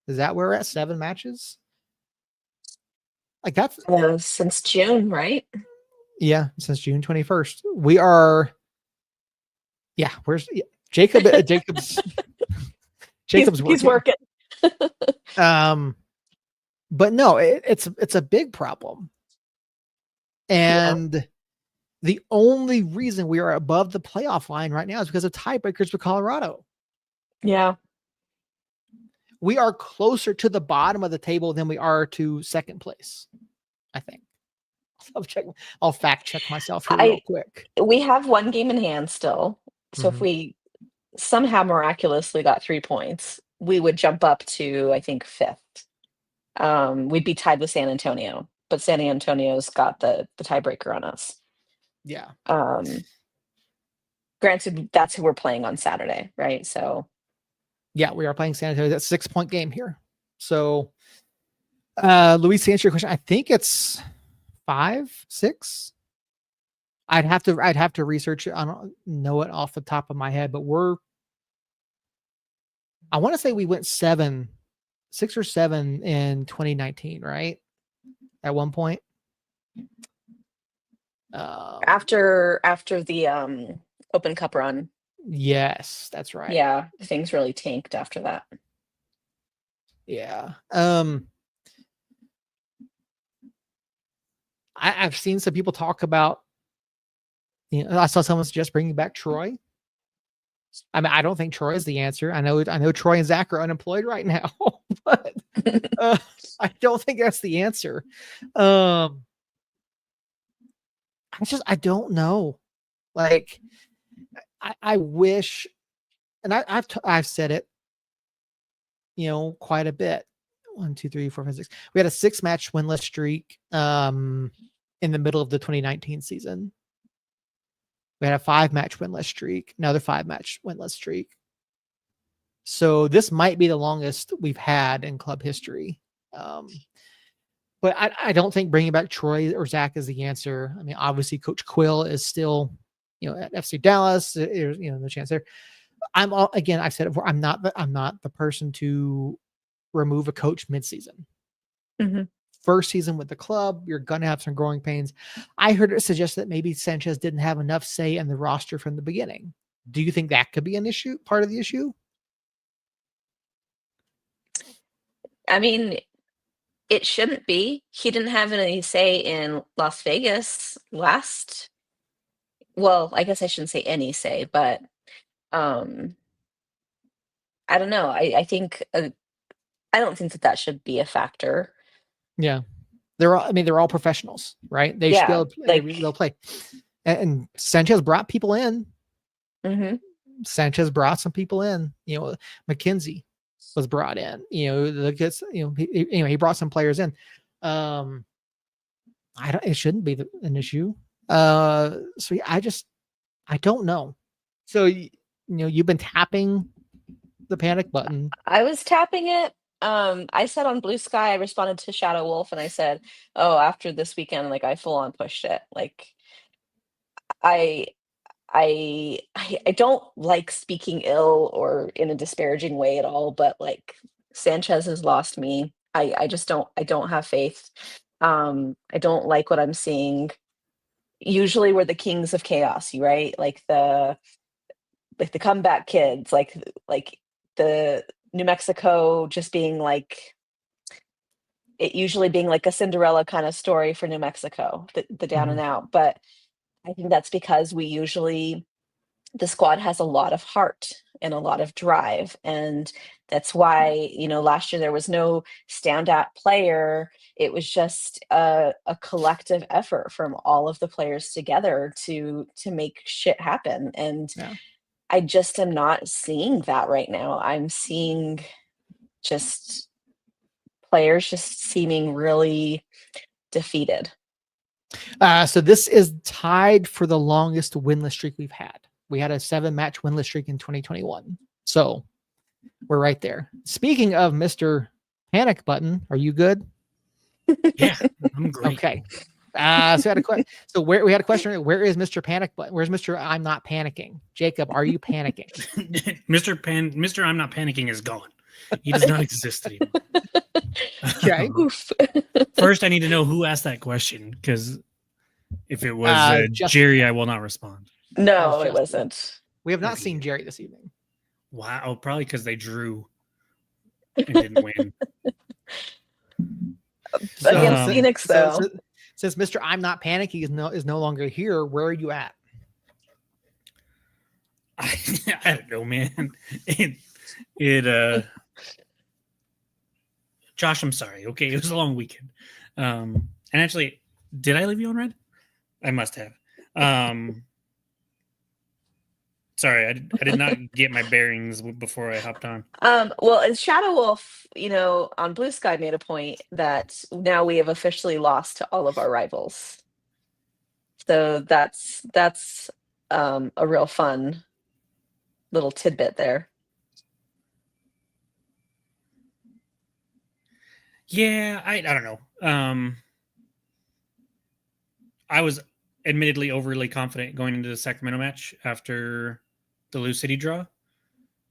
Is that where we're at? 7 matches? Like, that's Since June, right? yeah, since June 21st. We are where's Jacob Jacob's He's working. working. But no, it's a big problem. Yeah. And the only reason we are above the playoff line right now is because of tiebreakers with Colorado. Yeah. We are closer to the bottom of the table than we are to second place, I think. I'll fact check myself here real quick. We have 1 game in hand still. So if Mhm. we somehow miraculously got 3 points, we would jump up to, I think, 5th. We'd be tied with San Antonio, but San Antonio's got the tiebreaker on us. Yeah. Granted, that's who we're playing on Saturday, right? So Yeah, we are playing San Antonio. That's a 6-point game here. So, Luis, to answer your question, I think it's 5, 6. I'd have to research it. I don't know it off the top of my head, but I want to say we went 6 or 7 in 2019, right? At one point. after the Open Cup run, Yes, that's right. yeah, things really tanked after that. Yeah. I've seen some people talk about, I saw someone suggest bringing back Troy. I mean, I don't think Troy is the answer. I know Troy and Zach are unemployed right now, but I don't think that's the answer. I don't know. Like, I wish, and I've said it, quite a bit. 1, 2, 3, 4, 5, 6. We had a 6-match winless streak in the middle of the 2019 season. We had a 5-match winless streak, another 5-match winless streak. So this might be the longest we've had in club history. But I don't think bringing back Troy or Zach is the answer. I mean, obviously Coach Quill is still, at FC Dallas. There's, no chance there. Again, I've said it before, I'm not the person to remove a coach midseason. Mm-hmm. First season with the club, you're going to have some growing pains. I heard it suggest that maybe Sanchez didn't have enough say in the roster from the beginning. Do you think that could be an issue, part of the issue? I mean, it shouldn't be. He didn't have any say in Las Vegas last. Well, I guess I shouldn't say any say, but I don't know. I think I don't think that should be a factor. Yeah, they're all professionals, right? They should be able to play. And Sanchez brought people in. Mm-hmm. Sanchez brought some people in. McKenzie was brought in. He brought some players in. It shouldn't be an issue. So yeah, I don't know. So you've been tapping the panic button. I was tapping it. I said on Blue Sky, I responded to Shadow Wolf and I said, "Oh, after this weekend, like I full on pushed it. Like I don't like speaking ill or in a disparaging way at all, but like Sanchez has lost me. I just don't have faith. I don't like what I'm seeing. Usually we're the kings of chaos, right? Like the comeback kids, like the New Mexico just being like it usually being like a Cinderella kind of story for New Mexico, the down and out. But I think that's because the squad has a lot of heart and a lot of drive. And that's why, last year there was no standout player. It was just a collective effort from all of the players together to make shit happen. And Yeah. I just am not seeing that right now. I'm seeing just players just seeming really defeated. So this is tied for the longest winless streak we've had. We had a 7-match winless streak in 2021. So we're right there. Speaking of Mr. Panic Button, are you good? Yeah, I'm great. Okay. So we had a question. Where is Mr. Panic Button? Where's Mr. I'm not panicking? Jacob, are you panicking? Mr. I'm not panicking is gone. He does not exist anymore. Okay. First, I need to know who asked that question, because if it was Jerry, I will not respond. No, it wasn't. We have not seen Jerry this evening. Wow, probably because they drew and didn't win. Against Phoenix, though. Since Mr. I'm not panicking is no longer here, where are you at? I don't know, man. Josh, I'm sorry. Okay, it was a long weekend. And actually, did I leave you on red? I must have. Sorry, I did not get my bearings before I hopped on. Well, and Shadow Wolf, on Blue Sky made a point that now we have officially lost to all of our rivals. So that's a real fun little tidbit there. Yeah, I don't know. I was admittedly overly confident going into the Sacramento match after the Lou City draw.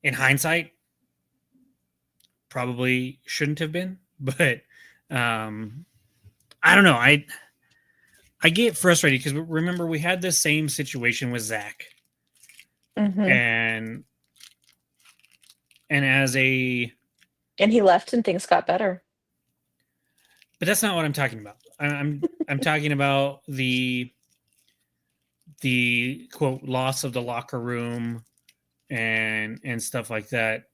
In hindsight, probably shouldn't have been, but I don't know. I get frustrated because remember we had the same situation with Zach, and he left and things got better. But that's not what I'm talking about. I'm talking about the quote loss of the locker room and stuff like that.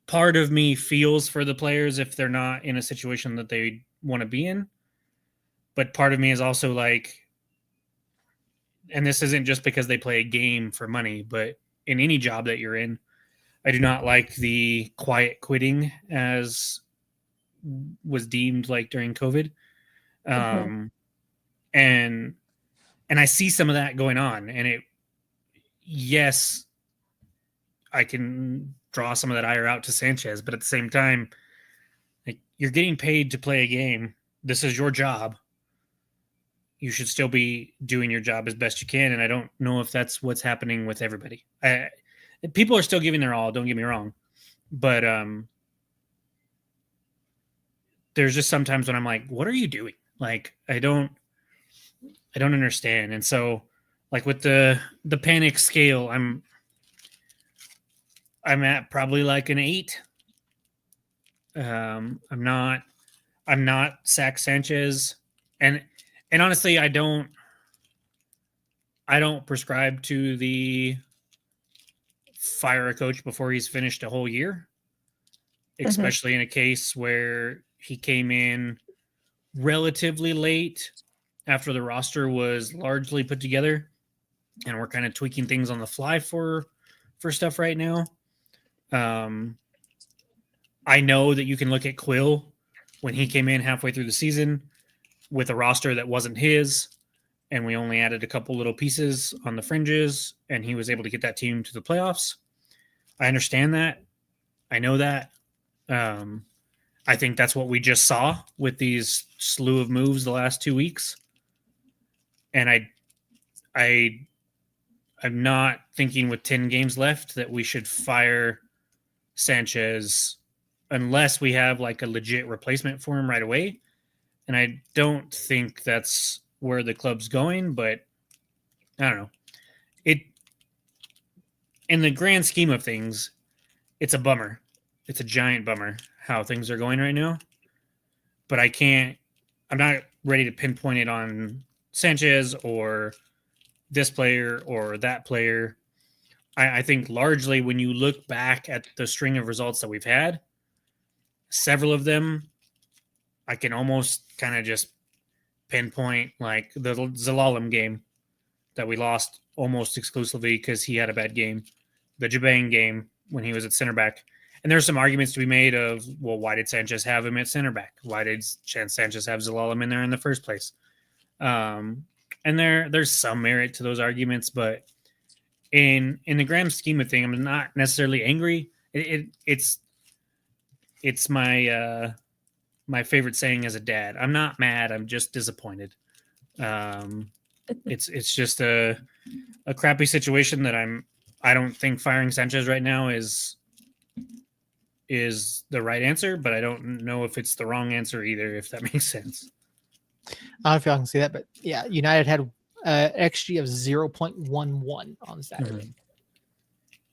Part of me feels for the players if they're not in a situation that they want to be in, but part of me is also like, and this isn't just because they play a game for money, but in any job that you're in, I do not like the quiet quitting as was deemed like during COVID. And I see some of that going on, and yes, I can draw some of that ire out to Sanchez, but at the same time, like, you're getting paid to play a game. This is your job. You should still be doing your job as best you can. And I don't know if that's what's happening with everybody. People are still giving their all, don't get me wrong. But there's just sometimes when I'm like, what are you doing? Like, I don't understand. And so, like, with the panic scale, I'm at probably like an 8. I'm not Sack Sanchez, and honestly, I don't prescribe to the fire a coach before he's finished a whole year, especially in a case where he came in relatively late after the roster was largely put together, and we're kind of tweaking things on the fly for stuff right now. I know that you can look at Quill when he came in halfway through the season with a roster that wasn't his, and we only added a couple little pieces on the fringes, and he was able to get that team to the playoffs. I understand that. I know that. I think that's what we just saw with these slew of moves the last 2 weeks. And I'm not thinking with 10 games left that we should fire Sanchez unless we have like a legit replacement for him right away. And I don't think that's where the club's going, but I don't know. In the grand scheme of things, it's a bummer. It's a giant bummer how things are going right now. But I'm not ready to pinpoint it on Sanchez or this player or that player. I think largely when you look back at the string of results that we've had, several of them, I can almost kind of just pinpoint, like the Zelalem game that we lost almost exclusively because he had a bad game, the Jabang game when he was at center back. And there's some arguments to be made of, well, why did Sanchez have him at center back? Why did Sanchez have Zelalem in there in the first place? And there's some merit to those arguments, but in the grand scheme of things, I'm not necessarily angry. It's my my favorite saying as a dad. I'm not mad. I'm just disappointed. It's just a crappy situation that I don't think firing Sanchez right now is the right answer, but I don't know if it's the wrong answer either, if that makes sense. I don't know if y'all can see that, but yeah, United had XG of 0.11 on Saturday.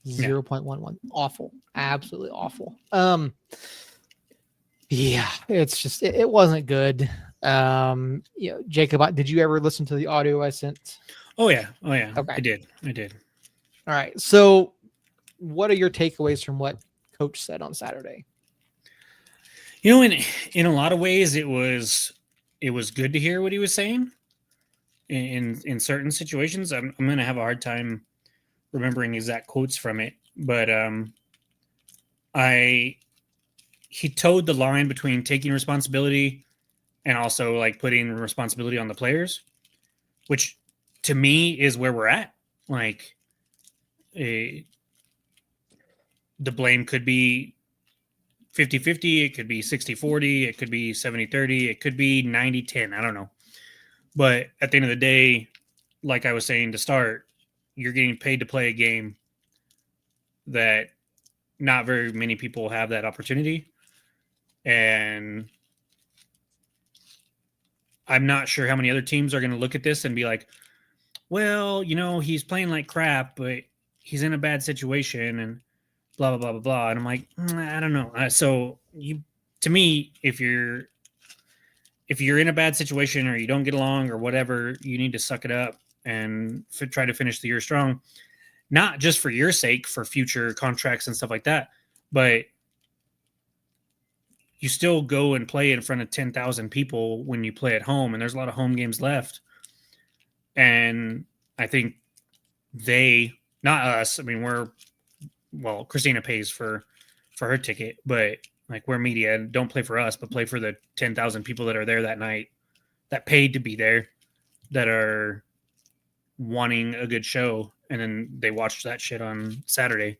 0.11. Awful. Absolutely awful. Yeah, it's just it wasn't good. Jacob, did you ever listen to the audio I sent? Oh yeah. Okay. I did. All right. So what are your takeaways from what Coach said on Saturday? In a lot of ways it was good to hear what he was saying. In certain situations, I'm going to have a hard time remembering exact quotes from it, but he towed the line between taking responsibility and also like putting responsibility on the players, which to me is where we're at. Like, the blame could be 50-50, it could be 60-40, it could be 70-30, it could be 90-10. I don't know. But at the end of the day, like I was saying to start, you're getting paid to play a game that not very many people have that opportunity. And I'm not sure how many other teams are going to look at this and be like, well, he's playing like crap, but he's in a bad situation and blah, blah, blah, blah, blah. And I'm like, I don't know. To me, if you're in a bad situation or you don't get along or whatever, you need to suck it up and try to finish the year strong. Not just for your sake, for future contracts and stuff like that, but you still go and play in front of 10,000 people when you play at home, and there's a lot of home games left. And I think not us. I mean, Christina pays for her ticket, but like, we're media, don't play for us, but play for the 10,000 people that are there that night, that paid to be there, that are wanting a good show, and then they watched that shit on Saturday.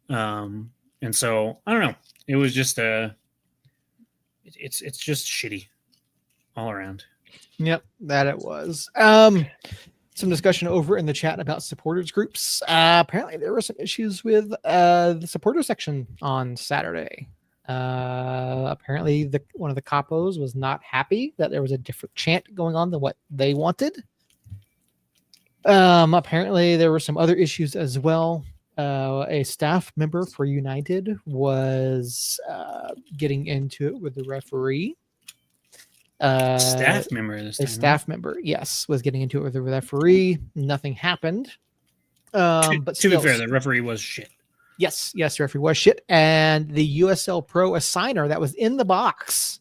And so I don't know. It was just it's just shitty all around. Yep, that it was. Some discussion over in the chat about supporters groups. Apparently there were some issues with the supporter section on Saturday. Apparently one of the capos was not happy that there was a different chant going on than what they wanted. Apparently there were some other issues as well. A staff member for United was getting into it with the referee. Staff member this time, a staff member, yes, was getting into it with the referee. Nothing happened. But to be fair, the referee was shit. Yes, the referee was shit. And the USL Pro assigner that was in the box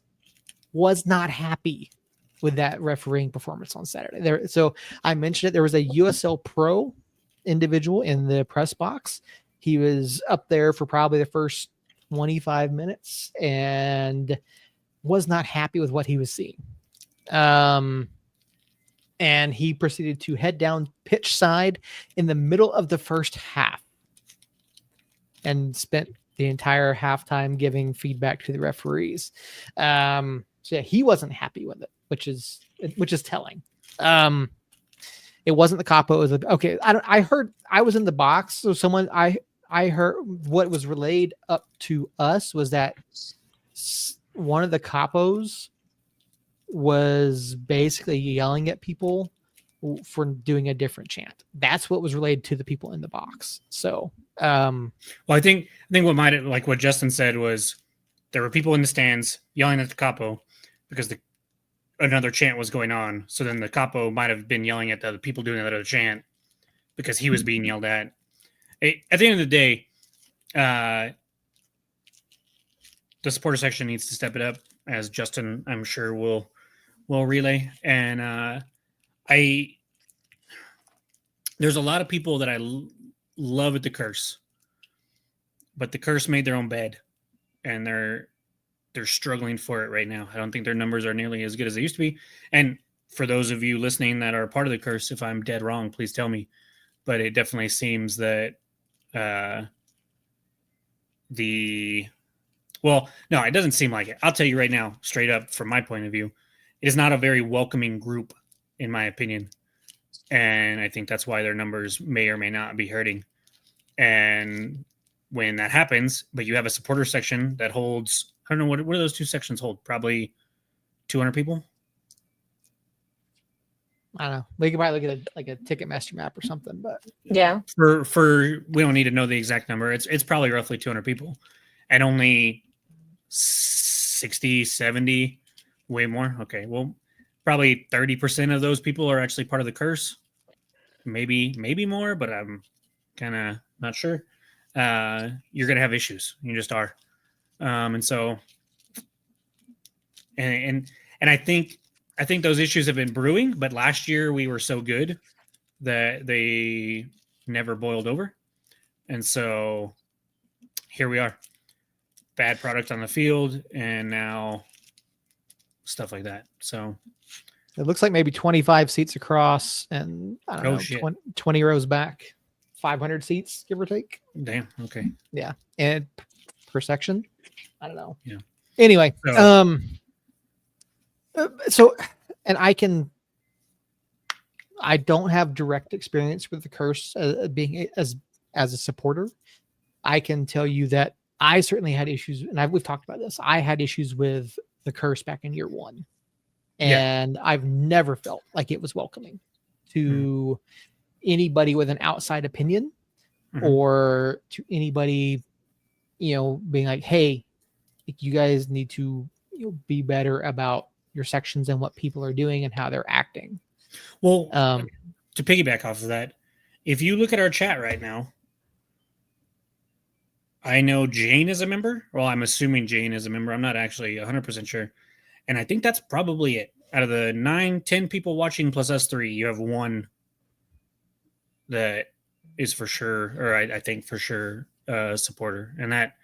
was not happy with that refereeing performance on Saturday. So I mentioned it. There was a USL Pro individual in the press box. He was up there for probably the first 25 minutes and was not happy with what he was seeing. And he proceeded to head down pitch side in the middle of the first half and spent the entire halftime giving feedback to the referees. So yeah, he wasn't happy with it, which is telling. It wasn't the capo. It was okay. I heard, I was in the box. So I heard what was relayed up to us was that one of the capos was basically yelling at people for doing a different chant. That's what was relayed to the people in the box. So, well, I think what Justin said was there were people in the stands yelling at the capo because another chant was going on. So then the capo might have been yelling at the other people doing that other chant because he was being yelled at. At the end of the day, the supporter section needs to step it up, as Justin, I'm sure, will relay. And there's a lot of people that I love at the Curse, but the Curse made their own bed, and they're struggling for it right now. I don't think their numbers are nearly as good as they used to be. And for those of you listening that are part of the Curse, if I'm dead wrong, please tell me. But it definitely seems that well, no, it doesn't seem like it. I'll tell you right now, straight up, from my point of view, it is not a very welcoming group, in my opinion. And I think that's why their numbers may or may not be hurting. And when that happens, but you have a supporter section that holds, I don't know, what do those two sections hold? Probably 200 people? I don't know. We could probably look at a Ticketmaster map or something, but yeah. For we don't need to know the exact number. It's probably roughly 200 people. And only 60, 70, way more. Okay, well, probably 30% of those people are actually part of the Curse. Maybe more, but I'm kind of not sure. You're gonna have issues. You just are. And so, and I think those issues have been brewing. But last year we were so good that they never boiled over. And so here we are. Bad product on the field, and now stuff like that. So It looks like maybe 25 seats across and I don't know, shit. 20 rows back, 500 seats, give or take. Damn. Okay. Yeah. And per section. I don't know. Yeah. Anyway, So- so and I don't have direct experience with the curse being as a supporter. I can tell you that I certainly had issues, and we've talked about this. I had issues with the curse back in year one, and I've never felt like it was welcoming to anybody with an outside opinion or to anybody, being like, "Hey, you guys need to be better about your sections and what people are doing and how they're acting." Well, to piggyback off of that, if you look at our chat right now, I know Jane is a member. Well, I'm assuming Jane is a member. I'm not actually 100% sure. And I think that's probably it. Out of the 9-10 people watching plus us three, you have one that is for sure, or I think for sure, supporter. And that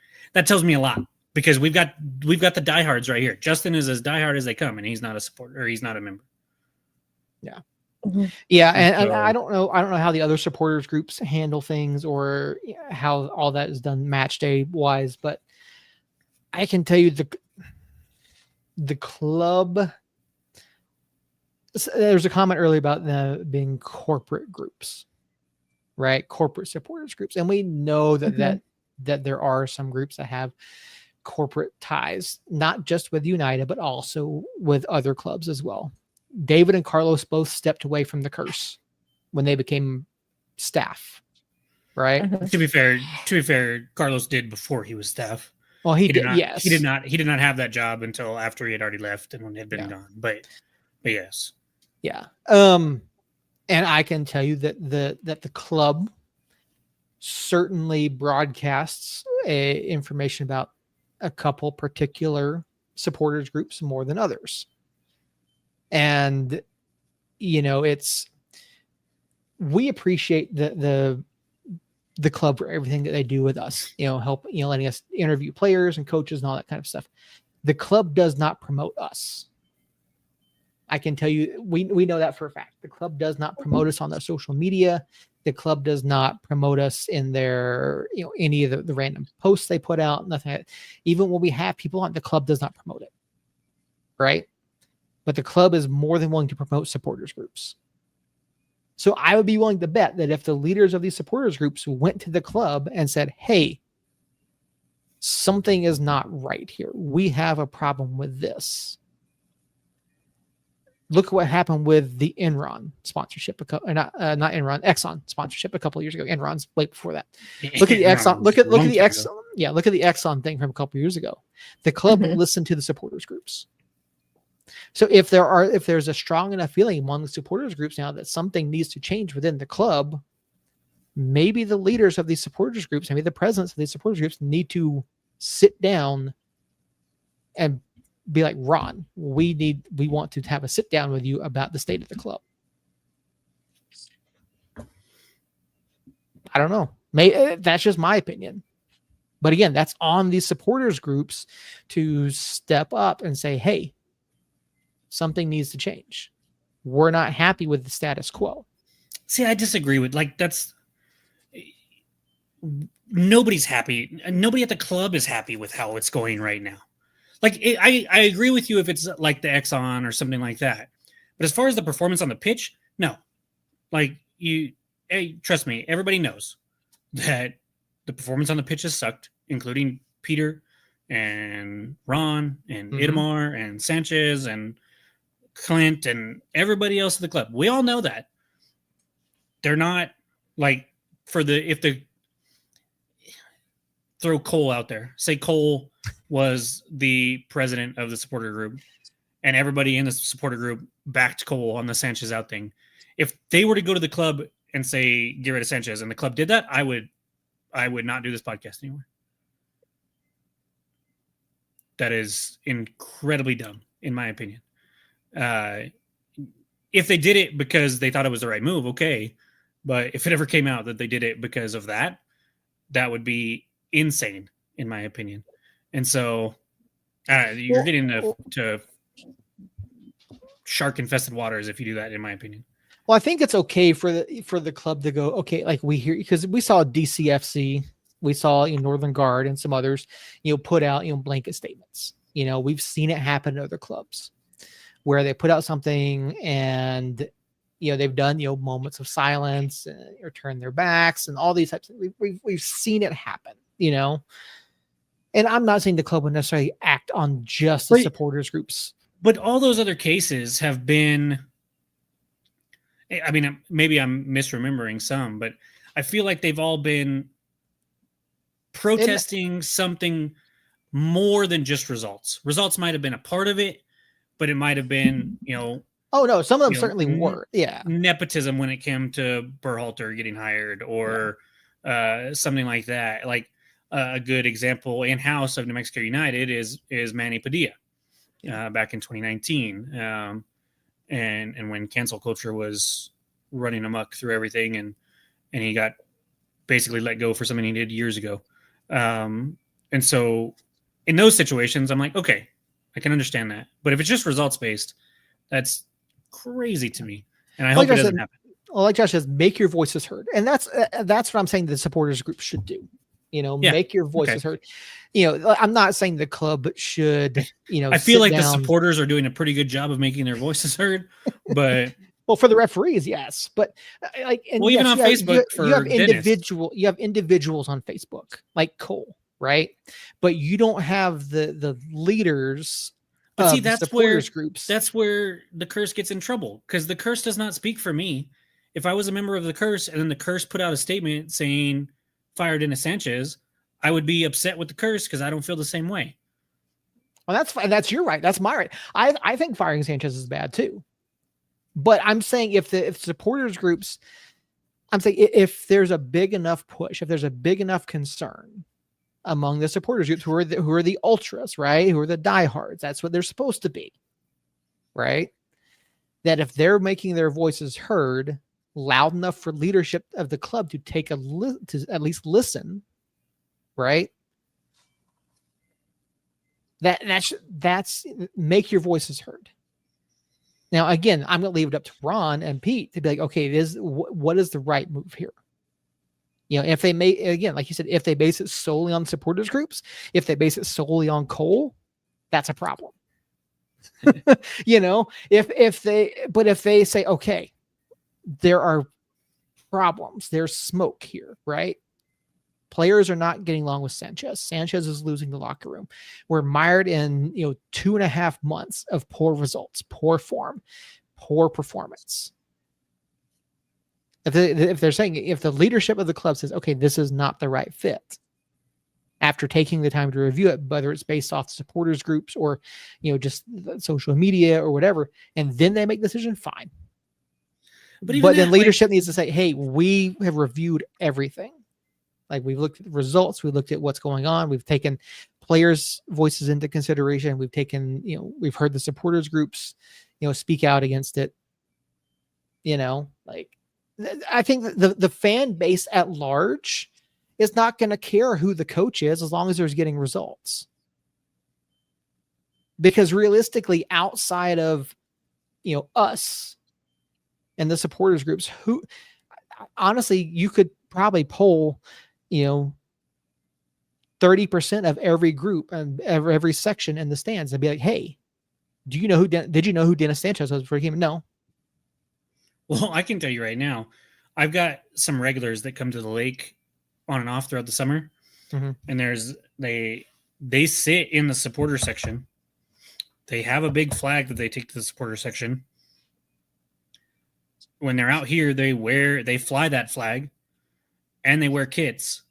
tells me a lot because we've got the diehards right here. Justin is as diehard as they come, and he's not a supporter, or he's not a member. Yeah. Mm-hmm. Yeah, and I don't know how the other supporters groups handle things or how all that is done match day wise, but I can tell you the club. There's a comment earlier about them being corporate groups, right? Corporate supporters groups, and we know that that there are some groups that have corporate ties, not just with United, but also with other clubs as well. David and Carlos both stepped away from the curse when they became staff, right? To be fair, Carlos did before he was staff. Well, he did. Not, Yes, he did not have that job until after he had already left and when had been gone. But yes, yeah. And I can tell you that the club certainly broadcasts information about a couple particular supporters groups more than others. And we appreciate the club for everything that they do with us, help, letting us interview players and coaches and all that kind of stuff. The club does not promote us. I can tell you, we know that for a fact. The club does not promote us on their social media. The club does not promote us in their, any of the random posts they put out, nothing. Even when we have people on, the club does not promote it. Right. But the club is more than willing to promote supporters groups. So I would be willing to bet that if the leaders of these supporters groups went to the club and said, "Hey, something is not right here. We have a problem with this." Look at what happened with the Enron sponsorship, not Enron, Exxon sponsorship a couple of years ago. Enron's way before that. Look at the Exxon. Look at the Exxon. Yeah, look at the Exxon thing from a couple of years ago. The club listened to the supporters groups. So if there's a strong enough feeling among the supporters groups now that something needs to change within the club, maybe the leaders of these supporters groups, maybe the presidents of these supporters groups need to sit down and be like, "Ron, we want to have a sit down with you about the state of the club." I don't know. That's just my opinion. But again, that's on these supporters groups to step up and say, "Hey, something needs to change. We're not happy with the status quo." See, I disagree with that's nobody's happy. Nobody at the club is happy with how it's going right now. I agree with you if it's like the Exxon or something like that. But as far as the performance on the pitch, no. Trust me, everybody knows that the performance on the pitch has sucked, including Peter and Ron and Itamar and Sanchez and Clint and everybody else at the club. We all know that. They're not throw Cole out there. Say Cole was the president of the supporter group and everybody in the supporter group backed Cole on the Sanchez out thing. If they were to go to the club and say, "Get rid of Sanchez," and the club did that, I would not do this podcast anymore. That is incredibly dumb, in my opinion. If they did it because they thought it was the right move, okay. But if it ever came out that they did it because of that, that would be insane, in my opinion. And so you're getting to shark infested waters if you do that, in my opinion. Well, I think it's okay for the club to go, okay, like we hear, because we saw DCFC, we saw Northern Guard and some others, put out, blanket statements. We've seen it happen in other clubs where they put out something and, they've done, moments of silence or turn their backs and all these types of, we've seen it happen, and I'm not saying the club would necessarily act on just the supporters groups. But all those other cases have been, I mean, maybe I'm misremembering some, but I feel like they've all been protesting something more than just results. Results might have been a part of it, but it might have been, oh no, some of them certainly were. Yeah. Nepotism when it came to Berhalter getting hired or something like that. Like a good example in-house of New Mexico United is Manny Padilla back in 2019. And when cancel culture was running amok through everything, and he got basically let go for something he did years ago. And so in those situations, I'm like, okay, I can understand that. But if it's just results based, that's crazy to me. And I hope it doesn't happen. Well, like Josh says, make your voices heard. And that's what I'm saying the supporters group should do. Make your voices heard. I'm not saying the club should, I feel like the supporters are doing a pretty good job of making their voices heard, but well, for the referees, yes. But even on Facebook, you have individuals on Facebook like Cole, right? But you don't have the leaders. But see, that's where groups. That's where the curse gets in trouble, because the curse does not speak for me. If I was a member of the curse and then the curse put out a statement saying fired Dennis Sanchez, I would be upset with the curse because I don't feel the same way. Well, that's fine. That's your right. That's my right. I think firing Sanchez is bad too. But I'm saying if supporters groups, I'm saying if there's a big enough push, if there's a big enough concern among the supporters groups who are the ultras, right? Who are the diehards. That's what they're supposed to be, right? That if they're making their voices heard loud enough for leadership of the club to take to at least listen, right? That's make your voices heard. Now, again, I'm going to leave it up to Ron and Pete to be like, okay, what is the right move here? If they may, again, like you said, if they base it solely on supporters groups, if they base it solely on Cole, that's a problem. If they say, okay, there are problems, there's smoke here, right? Players are not getting along with Sanchez. Sanchez is losing the locker room. We're mired in 2.5 months of poor results, poor form, poor performance. If they're saying, if the leadership of the club says, okay, this is not the right fit, after taking the time to review it, whether it's based off supporters groups or just social media or whatever, and then they make the decision, fine. But then leadership needs to say, hey, we have reviewed everything. Like, we've looked at the results, we looked at what's going on, we've taken players' voices into consideration, we've taken, we've heard the supporters groups, speak out against it. I think the fan base at large is not going to care who the coach is as long as there's getting results. Because realistically, outside of us and the supporters groups, who honestly you could probably poll 30% of every group and every section in the stands and be like, hey, did you know who Dennis Sanchez was before he came? No. Well, I can tell you right now, I've got some regulars that come to the lake on and off throughout the summer. Mm-hmm. And they sit in the supporter section. They have a big flag that they take to the supporter section. When they're out here, they fly that flag and they wear kits.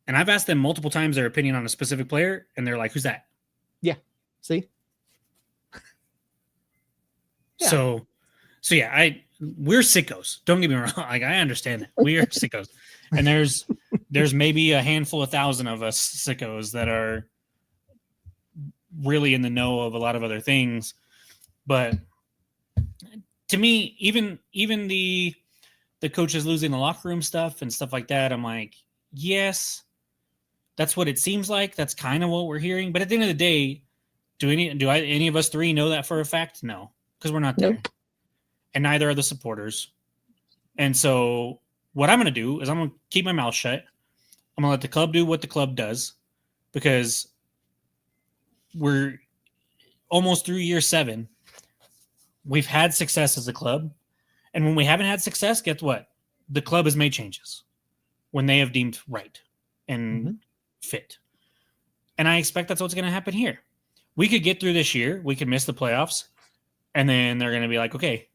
And I've asked them multiple times their opinion on a specific player, and they're like, who's that? Yeah. See? Yeah. So yeah, we're sickos. Don't get me wrong. Like, I understand that. We are sickos. And there's maybe a handful of thousand of us sickos that are really in the know of a lot of other things. But to me, even the the coaches losing the locker room stuff and stuff like that, I'm like, yes, that's what it seems like. That's kind of what we're hearing. But at the end of the day, any of us three know that for a fact? No, because we're not there. Nope. And neither are the supporters. And so what I'm going to do is I'm going to keep my mouth shut. I'm going to let the club do what the club does, because we're almost through year 7. We've had success as a club. And when we haven't had success, guess what? The club has made changes when they have deemed right and fit. And I expect that's what's going to happen here. We could get through this year. We could miss the playoffs. And then they're going to be like, okay,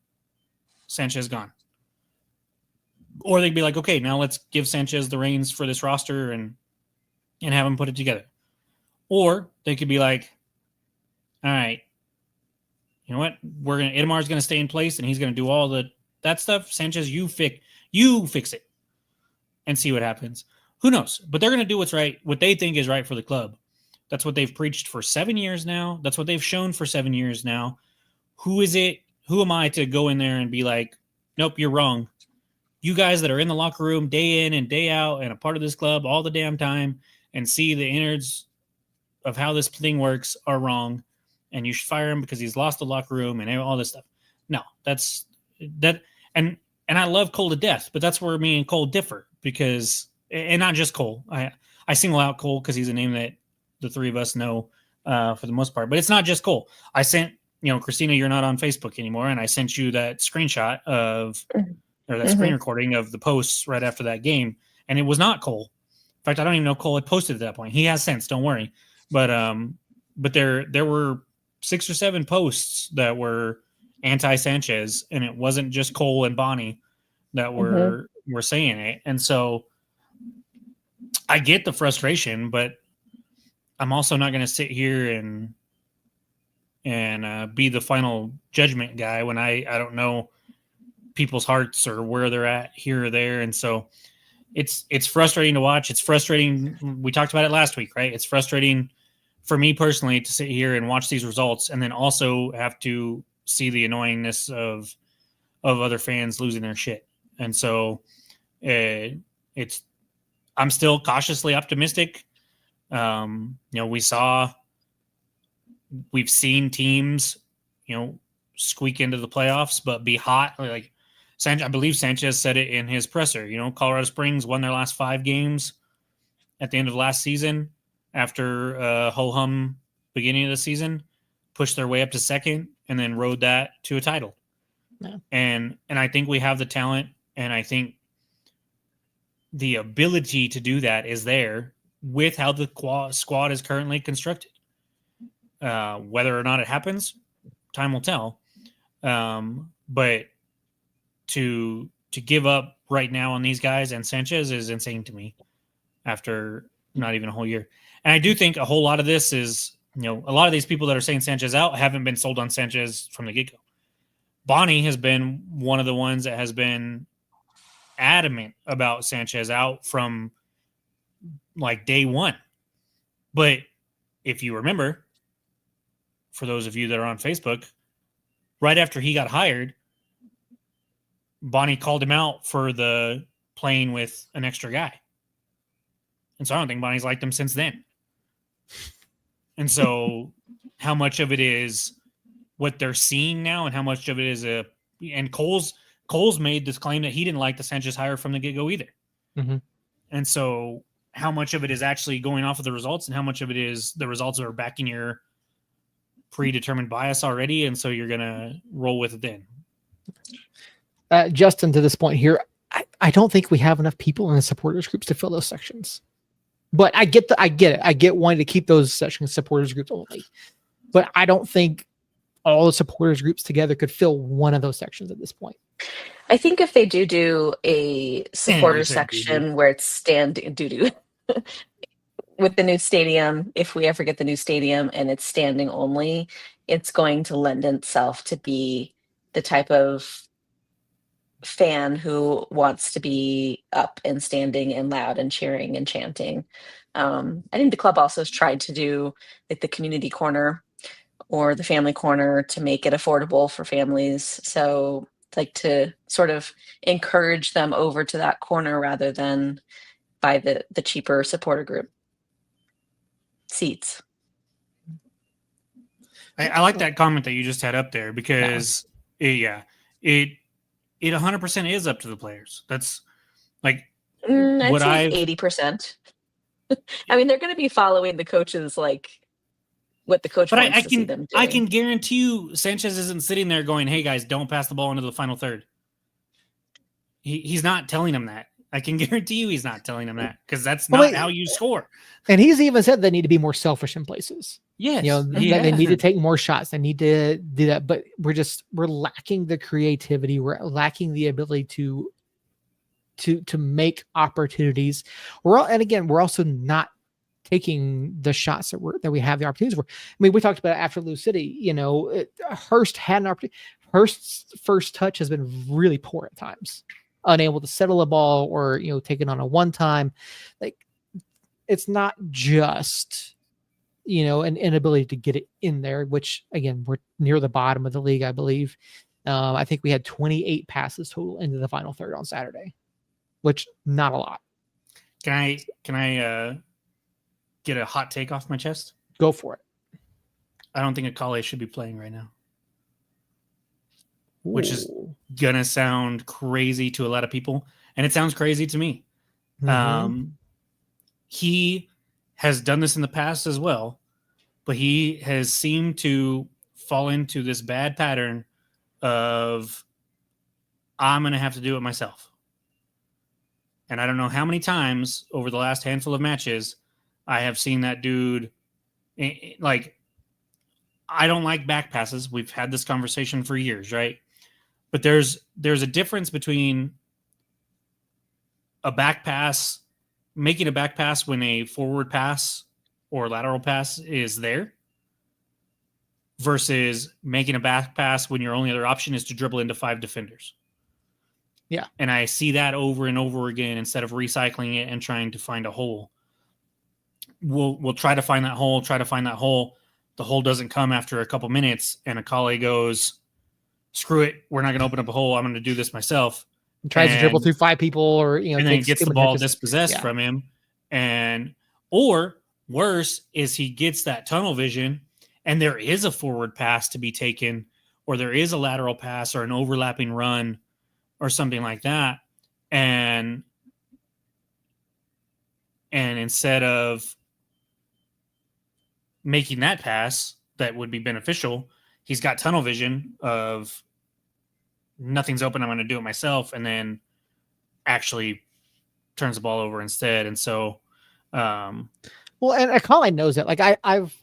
Sanchez gone. Or they'd be like, okay, now let's give Sanchez the reins for this roster and have him put it together. Or they could be like, all right, you know what? Idamar's going to stay in place and he's going to do all that stuff. Sanchez, you fix it and see what happens. Who knows? But they're going to do what's right, what they think is right for the club. That's what they've preached for 7 years now. That's what they've shown for 7 years now. Who is it? Who am I to go in there and be like, nope, you're wrong. You guys that are in the locker room day in and day out and a part of this club all the damn time and see the innards of how this thing works are wrong. And you should fire him because he's lost the locker room and all this stuff. No, that's that. And I love Cole to death, but that's where me and Cole differ, because, and not just Cole. I single out Cole because he's a name that the three of us know for the most part, but it's not just Cole. I sent, Christina, you're not on Facebook anymore. And I sent you that screenshot or that screen recording of the posts right after that game. And it was not Cole. In fact, I don't even know Cole had posted at that point. He has since, don't worry. But there were 6 or 7 posts that were anti-Sanchez, and it wasn't just Cole and Bonnie that were saying it. And so I get the frustration, but I'm also not going to sit here and be the final judgment guy when I don't know people's hearts or where they're at here or there. And so it's frustrating to watch. It's frustrating. We talked about it last week, right? It's frustrating for me personally to sit here and watch these results and then also have to see the annoyingness of other fans losing their shit. And so I'm still cautiously optimistic. We've seen teams, squeak into the playoffs, but be hot. Like I believe Sanchez said it in his presser. Colorado Springs won their last 5 games at the end of last season after a ho-hum beginning of the season, pushed their way up to second, and then rode that to a title. Yeah. And I think we have the talent, and I think the ability to do that is there with how the squad is currently constructed. Whether or not it happens, time will tell. But to give up right now on these guys and Sanchez is insane to me after not even a whole year. And I do think a whole lot of this is, a lot of these people that are saying Sanchez out haven't been sold on Sanchez from the get-go. Bonnie has been one of the ones that has been adamant about Sanchez out from like day one. But if you remember, for those of you that are on Facebook, right after he got hired, Bonnie called him out for the playing with an extra guy. And so I don't think Bonnie's liked him since then. And so how much of it is what they're seeing now and how much of it is and Cole's made this claim that he didn't like the Sanchez hire from the get-go either. Mm-hmm. And so how much of it is actually going off of the results and how much of it is the results are backing your predetermined bias already, and so you're going to roll with it then. Justin, to this point here, I don't think we have enough people in the supporters groups to fill those sections. But I get it. I get wanting to keep those sections supporters groups only. But I don't think all the supporters groups together could fill one of those sections at this point. I think if they do a supporter section where it's standing with the new stadium, if we ever get the new stadium and it's standing only, it's going to lend itself to be the type of fan who wants to be up and standing and loud and cheering and chanting. I think the club also has tried to do like the community corner or the family corner to make it affordable for families. So like to sort of encourage them over to that corner rather than by the cheaper supporter group seats. I like that comment that you just had up there because it 100% is up to the players. That's like I'd what say I've 80%. I mean, they're going to be following the coaches, like what the coach but wants I to see them I doing. can guarantee you Sanchez isn't sitting there going, "Hey guys, don't pass the ball into the final third." He's not telling them that. I can guarantee you he's not telling them that because that's not how you score. And he's even said they need to be more selfish in places. Yes, You know, they need to take more shots. They need to do that. But we're lacking the creativity. We're lacking the ability to make opportunities. We're also not taking the shots that we have the opportunities for. I mean, we talked about after Lou City. You know, Hurst had an opportunity. Hurst's first touch has been really poor at times, unable to settle a ball or take it on a one time. Like, it's not just an inability to get it in there, which again, we're near the bottom of the league, I believe. I think we had 28 passes total into the final third on Saturday, which not a lot. Can I get a hot take off my chest? Go for it. I don't think Akale should be playing right now. Which is gonna sound crazy to a lot of people, and it sounds crazy to me. Mm-hmm. He has done this in the past as well, but he has seemed to fall into this bad pattern of I'm gonna have to do it myself. And I don't know how many times over the last handful of matches I have seen that dude. Like, I don't like back passes. We've had this conversation for years, right? But there's a difference between a back pass, making a back pass when a forward pass or lateral pass is there, versus making a back pass when your only other option is to dribble into 5 defenders. Yeah. And I see that over and over again instead of recycling it and trying to find a hole. We'll try to find that hole, The hole doesn't come after a couple minutes, and Akale goes, screw it, we're not going to open up a hole. I'm going to do this myself. And tries to dribble through 5 people, or and then gets the ball dispossessed from him. Or worse is he gets that tunnel vision, and there is a forward pass to be taken, or there is a lateral pass or an overlapping run or something like that. And instead of making that pass that would be beneficial, he's got tunnel vision of nothing's open, I'm going to do it myself, and then actually turns the ball over instead. And so, and Akale knows that. Like, I've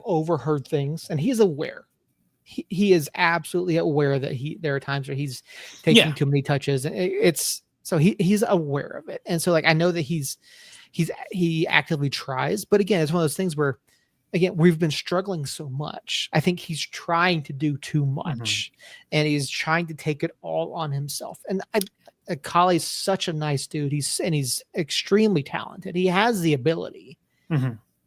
overheard things, and he's aware. He is absolutely aware that there are times where he's taking too many touches, and he's aware of it. And so, like, I know that he actively tries, but again, it's one of those things where, again, we've been struggling so much. I think he's trying to do too much, and he's trying to take it all on himself. And Akale's such a nice dude. He's extremely talented. He has the ability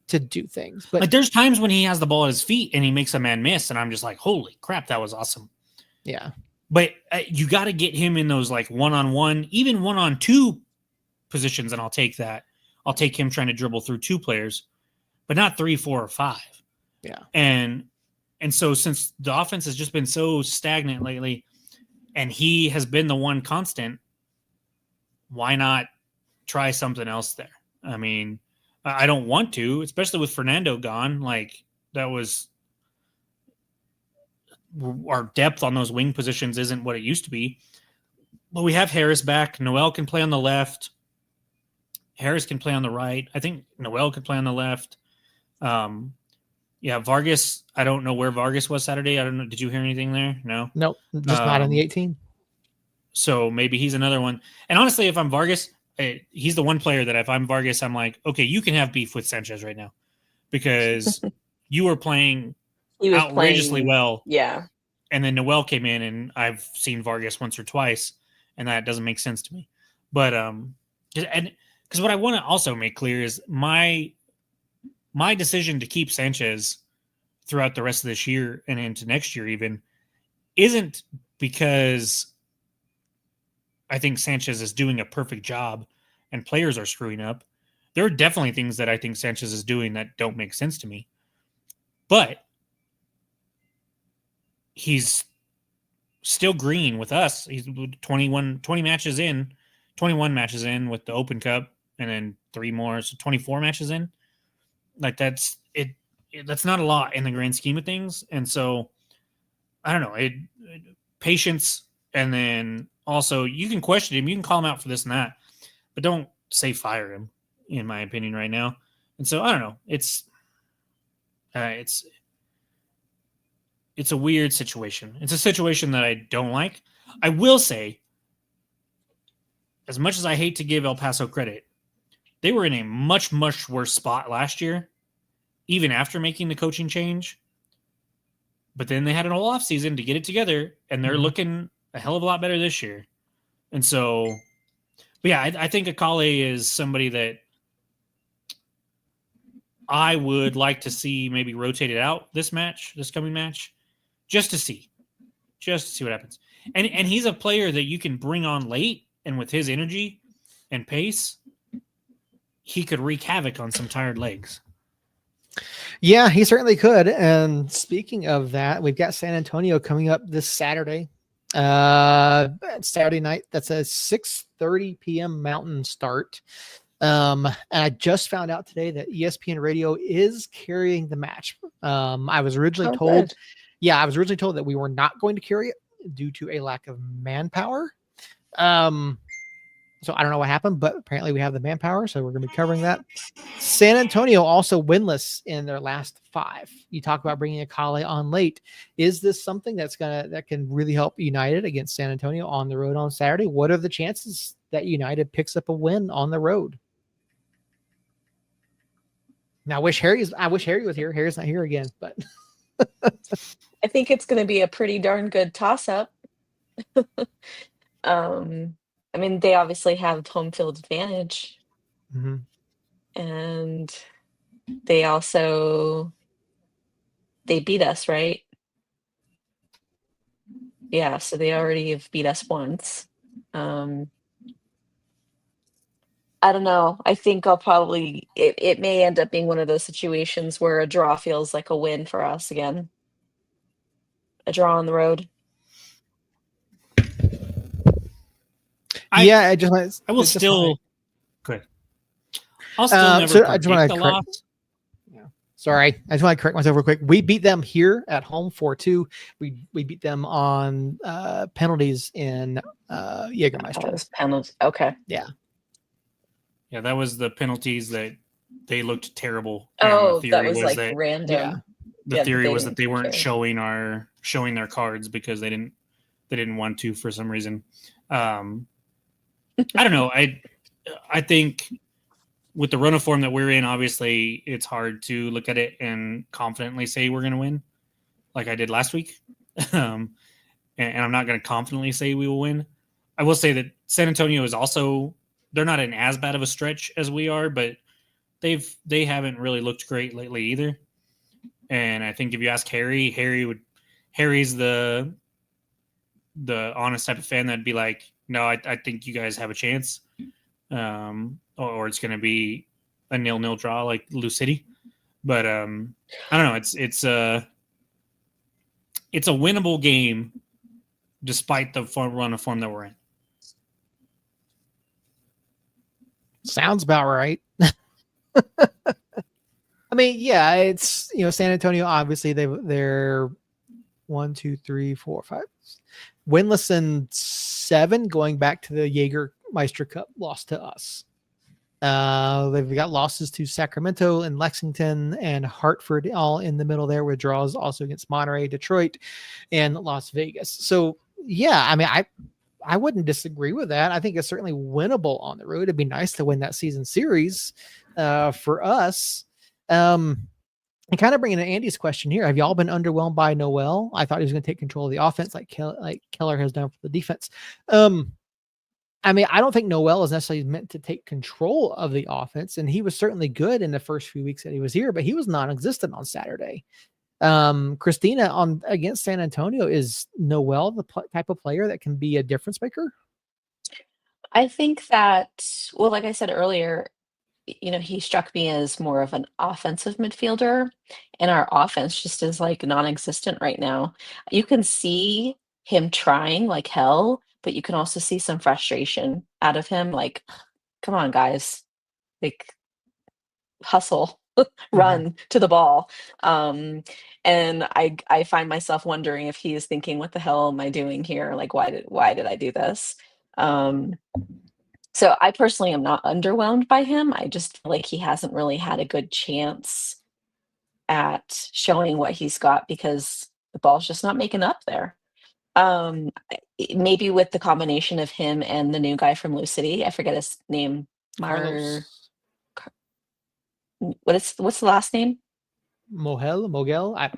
to do things, but like, there's times when he has the ball at his feet and he makes a man miss, and I'm just like, holy crap, that was awesome. Yeah. But you got to get him in those, like, 1-on-1, even 1-on-2 positions, and I'll take that. I'll take him trying to dribble through 2 players, but not 3, 4, or 5. Yeah. And so, since the offense has just been so stagnant lately, and he has been the one constant, why not try something else there? I mean, I don't want to, especially with Fernando gone. Like, that was our depth on those wing positions isn't what it used to be. But we have Harris back. Noel can play on the left. Harris can play on the right. I think Noel could play on the left. Vargas. I don't know where Vargas was Saturday. I don't know. Did you hear anything there? No. Nope, just not in the 18. So maybe he's another one. And honestly, if I'm Vargas, he's the one player that if I'm Vargas, I'm like, okay, you can have beef with Sanchez right now because you were playing outrageously well. Yeah. And then Noel came in, and I've seen Vargas once or twice, and that doesn't make sense to me. But and because what I want to also make clear is my decision to keep Sanchez throughout the rest of this year and into next year even isn't because I think Sanchez is doing a perfect job and players are screwing up. There are definitely things that I think Sanchez is doing that don't make sense to me. But he's still green with us. He's 21 matches in, 21 matches in with the Open Cup, and then 3 more, so 24 matches in. Like that's it. That's not a lot in the grand scheme of things. And so I don't know. Patience, and then also you can question him, you can call him out for this and that, but don't say fire him, in my opinion, right now. And so I don't know. It's a weird situation. It's a situation that I don't like. I will say, as much as I hate to give El Paso credit, they were in a much, much worse spot last year, even after making the coaching change. But then they had an whole offseason to get it together, and they're looking a hell of a lot better this year. And so, but yeah, I think Akale is somebody that I would like to see maybe rotated out this coming match, just to see what happens. And he's a player that you can bring on late, and with his energy and pace, he could wreak havoc on some tired legs. Yeah, he certainly could. And speaking of that, we've got San Antonio coming up this Saturday. Saturday night. That's a 6:30 p.m. Mountain start. And I just found out today that ESPN Radio is carrying the match. I was originally told, good. I was originally told that we were not going to carry it due to a lack of manpower. So I don't know what happened, but apparently we have the manpower, so we're going to be covering that. San Antonio also winless in their last 5. You talk about bringing Akale on late. Is this something that can really help United against San Antonio on the road on Saturday? What are the chances that United picks up a win on the road? Now, I wish Harry was here. Harry's not here again, but I think it's going to be a pretty darn good toss-up. I mean, they obviously have home field advantage, and they beat us, right? Yeah, so they already have beat us once. I don't know. I think it may end up being one of those situations where a draw feels like a win for us again. A draw on the road. I will still never predict the loss. Sorry, I just want to correct myself real quick. We beat them here at home 4-2. We beat them on penalties in Jägermeister. Those penalties. Okay. Yeah, that was the penalties that they looked terrible. Oh, that was like random. Yeah. The theory was that they weren't showing their cards because they didn't want to for some reason. I don't know. I think with the run of form that we're in, obviously it's hard to look at it and confidently say we're going to win like I did last week. And I'm not going to confidently say we will win. I will say that San Antonio is also, they're not in as bad of a stretch as we are, but they haven't really looked great lately either. And I think if you ask Harry's the honest type of fan that'd be like, no, I think you guys have a chance. Or it's going to be a 0-0 draw like Lou City. But I don't know. It's a winnable game despite the run of form that we're in. Sounds about right. I mean, yeah, it's, San Antonio, obviously they're 1, 2, 3, 4, 5 winless in 7 going back to the Jägermeister Cup loss to us. They've got losses to Sacramento and Lexington and Hartford all in the middle there, with draws also against Monterey, Detroit, and Las Vegas. So yeah, I mean, I wouldn't disagree with that. I think it's certainly winnable on the road. It'd be nice to win that season series for us. And kind of bringing in Andy's question here, have y'all been underwhelmed by Noel? I thought he was going to take control of the offense like Keller has done for the defense. I mean, I don't think Noel is necessarily meant to take control of the offense, and he was certainly good in the first few weeks that he was here, but he was non-existent on Saturday. Christina, on against San Antonio, is Noel the type of player that can be a difference maker? I think that, well, like I said earlier, he struck me as more of an offensive midfielder, and our offense just is like non-existent right now. You can see him trying like hell, but you can also see some frustration out of him. Like, come on, guys, like hustle, run to the ball. Um, and I find myself wondering if he is thinking, "What the hell am I doing here? Like, why did I do this?" Um, so I personally am not underwhelmed by him. I just feel like he hasn't really had a good chance at showing what he's got because the ball's just not making up there. Maybe with the combination of him and the new guy from Lou City, I forget his name. Mar, Carlos Car- what's the last name? Mogel. Miguel. I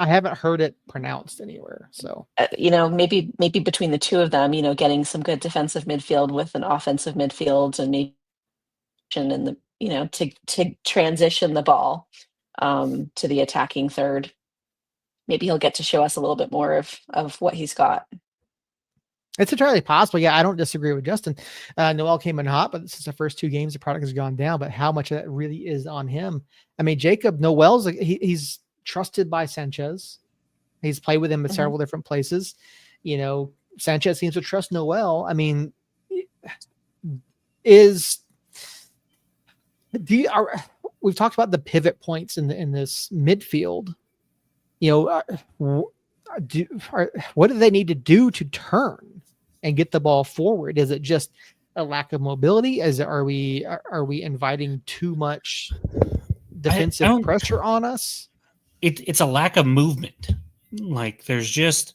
haven't heard it pronounced anywhere. So Maybe between the two of them, getting some good defensive midfield with an offensive midfield, and maybe in the to transition the ball to the attacking third. Maybe he'll get to show us a little bit more of what he's got. it's entirely possible. Yeah, I don't disagree with Justin. Noel came in hot, but since the first 2 games, the product has gone down. But how much of that really is on him? I mean, Jacob Noel's he's trusted by Sanchez. He's played with him at several different places. Sanchez seems to trust Noel. I mean, we've talked about the pivot points in this midfield. What do they need to do to turn and get the ball forward? Is it just a lack of mobility? Are we inviting too much defensive pressure on us? It's a lack of movement. Like there's just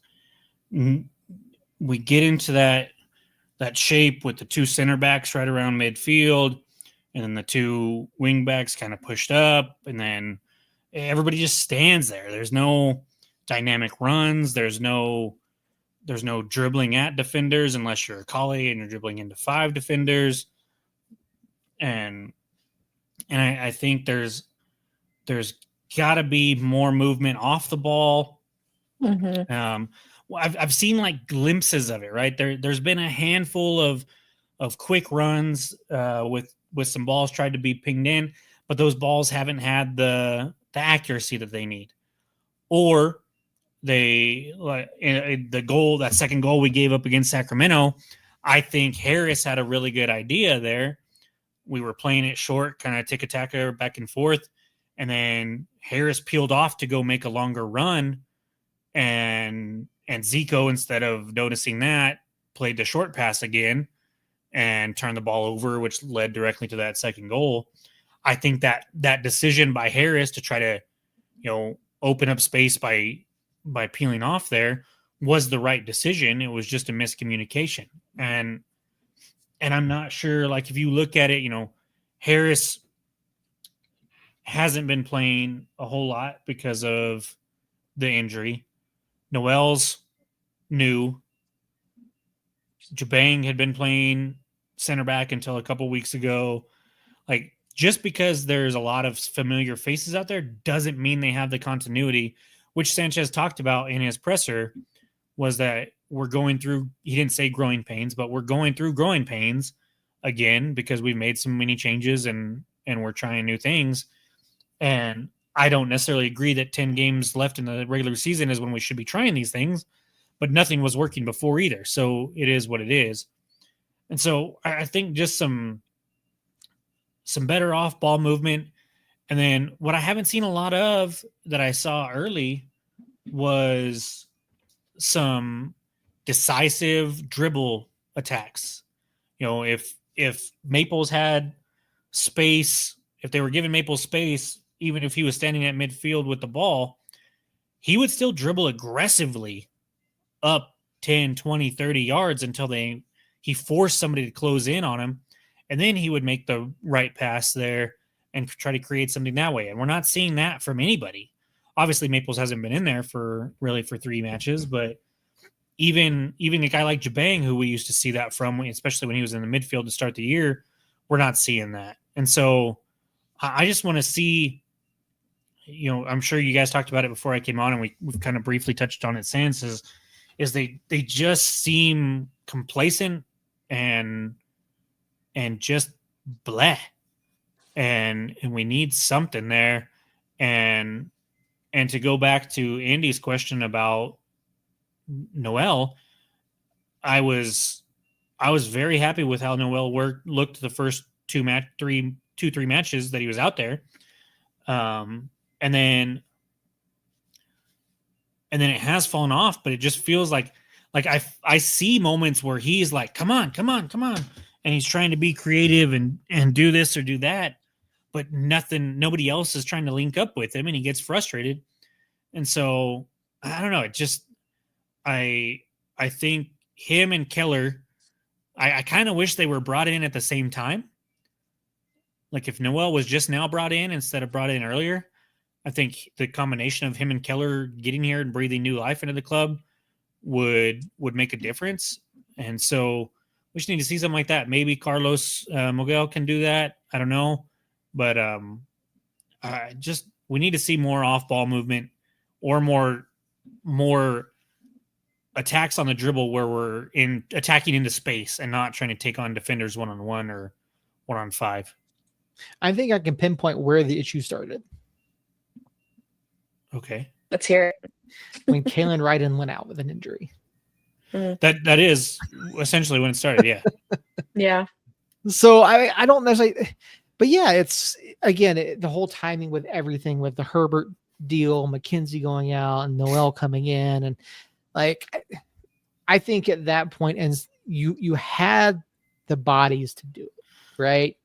we get into that shape with the 2 center backs right around midfield, and then the 2 wing backs kind of pushed up, and then everybody just stands there. There's no dynamic runs. There's no dribbling at defenders unless you're a collie and you're dribbling into 5 defenders. And I think there's got to be more movement off the ball. I've seen like glimpses of it, right? There's been a handful of quick runs with some balls tried to be pinged in, but those balls haven't had the accuracy that they need. Or they the goal, that second goal we gave up against Sacramento, I think Harris had a really good idea there. We were playing it short, kind of tick-a-taka back and forth, and then Harris peeled off to go make a longer run, and Zico, instead of noticing that, played the short pass again and turned the ball over, which led directly to that second goal. I think that decision by Harris to try to, open up space by peeling off there was the right decision. It was just a miscommunication. And I'm not sure, like, if you look at it, Harris hasn't been playing a whole lot because of the injury. Noel's new. Jabang had been playing center back until a couple weeks ago. Like, just because there's a lot of familiar faces out there doesn't mean they have the continuity, which Sanchez talked about in his presser, was that we're going through, he didn't say growing pains, but we're going through growing pains again because we've made so many changes and we're trying new things. And I don't necessarily agree that 10 games left in the regular season is when we should be trying these things, but nothing was working before either. So it is what it is. And so I think just some better off ball movement. And then what I haven't seen a lot of that I saw early was some decisive dribble attacks. If Maples had space, if they were giving Maples space, even if he was standing at midfield with the ball, he would still dribble aggressively up 10, 20, 30 yards until he forced somebody to close in on him. And then he would make the right pass there and try to create something that way. And we're not seeing that from anybody. Obviously, Maples hasn't been in there for 3 matches, but even a guy like Jabang, who we used to see that from, especially when he was in the midfield to start the year, we're not seeing that. And so I just want to see I'm sure you guys talked about it before I came on, and we've kind of briefly touched on it since. Is they just seem complacent and just bleh, and we need something there, and to go back to Andy's question about Noel, I was very happy with how Noel looked the first three matches that he was out there. And then it has fallen off, but it just feels like I see moments where he's like, come on. And he's trying to be creative and do this or do that, but nobody else is trying to link up with him, and he gets frustrated. And so I don't know. It just, I think him and Keller, I kind of wish they were brought in at the same time. Like if Noel was just now brought in instead of brought in earlier, I think the combination of him and Keller getting here and breathing new life into the club would make a difference. And so we just need to see something like that. Maybe Carlos Miguel can do that. I don't know. But we need to see more off-ball movement or more attacks on the dribble where we're attacking into space and not trying to take on defenders one-on-one or 1-on-5. I think I can pinpoint where the issue started. Okay. Let's hear it. When Kalen Ryden went out with an injury. That is essentially when it started, yeah. Yeah. So I don't necessarily, but yeah, it's again the whole timing with everything with the Herbert deal, McKenzie going out and Noel coming in, and like I think at that point, and you had the bodies to do it, right?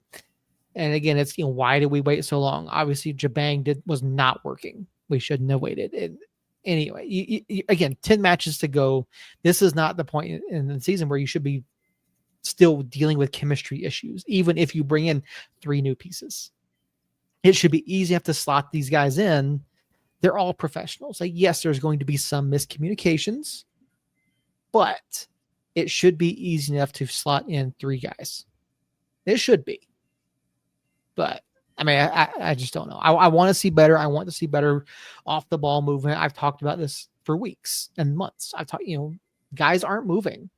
And again, it's why did we wait so long? Obviously, Jabang was not working. We shouldn't have waited. And anyway, again, 10 matches to go. This is not the point in the season where you should be still dealing with chemistry issues, even if you bring in 3 new pieces. It should be easy enough to slot these guys in. They're all professionals. Like, yes, there's going to be some miscommunications, but it should be easy enough to slot in 3 guys. It should be. But I mean, I just don't know. I want to see better. I want to see better off the ball movement. I've talked about this for weeks and months. I've talked, guys aren't moving.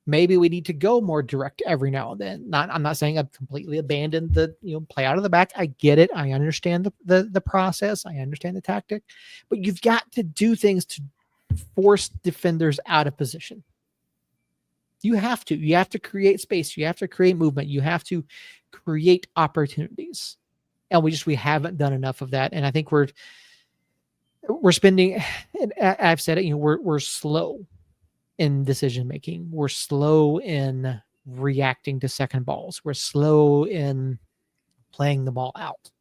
Maybe we need to go more direct every now and then. I'm not saying I've completely abandoned the, play out of the back. I get it. I understand the process. I understand the tactic, but you've got to do things to force defenders out of position. You have to create space. You have to create movement. You have to create opportunities. And we haven't done enough of that. And I think we're spending, and I've said it, we're slow in decision making. We're slow in reacting to second balls. We're slow in playing the ball out.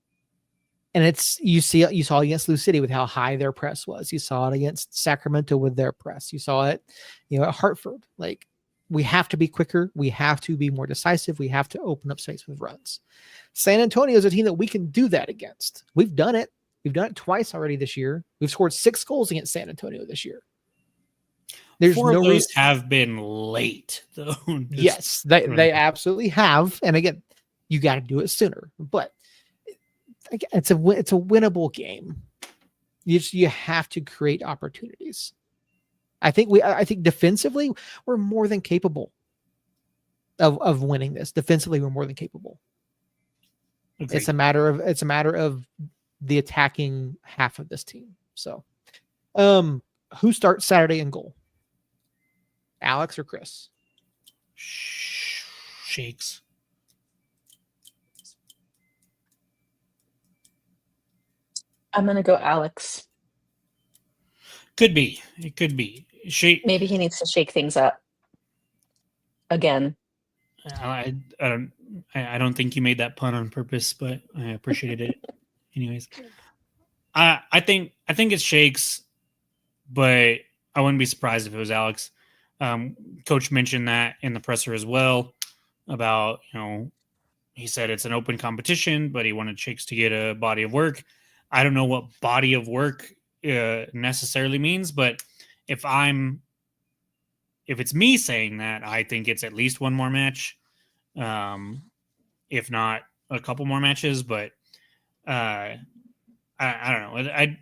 And you saw against Lou City with how high their press was. You saw it against Sacramento with their press. You saw it, at Hartford. Like, we have to be quicker. We have to be more decisive. We have to open up space with runs. San Antonio is a team that we can do that against. We've done it. We've done it twice already this year. We've scored 6 goals against San Antonio this year. There's 4 of those have been late, though. Yes, they absolutely have. And again, you got to do it sooner. But it's a winnable game. You have to create opportunities. I think defensively we're more than capable of winning this. Defensively, we're more than capable. Agreed. It's a matter of the attacking half of this team. So, who starts Saturday in goal? Alex or Chris? Shakes. I'm gonna go Alex. Could be. It could be. Maybe he needs to shake things up again. I don't think you made that pun on purpose, but I appreciated it. Anyways, I think it's Shakes, but I wouldn't be surprised if it was Alex. Coach mentioned that in the presser as well about, he said it's an open competition, but he wanted Shakes to get a body of work. I don't know what body of work necessarily means, but if it's me saying that, I think it's at least 1 more match, if not a couple more matches. But I don't know.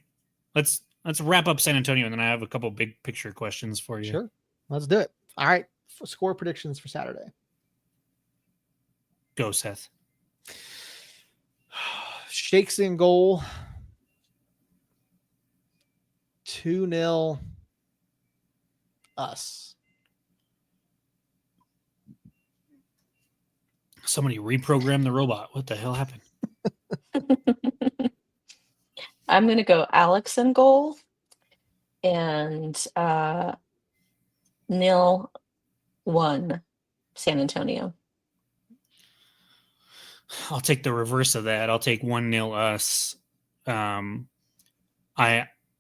Let's wrap up San Antonio, and then I have a couple big picture questions for you. Sure. Let's do it. All right. Score predictions for Saturday. Go, Seth. Shakes in goal. 2-0 us. Somebody reprogrammed the robot. What the hell happened? I'm going to go Alex in goal and 0-1 San Antonio. I'll take the reverse of that. I'll take 1-0 us.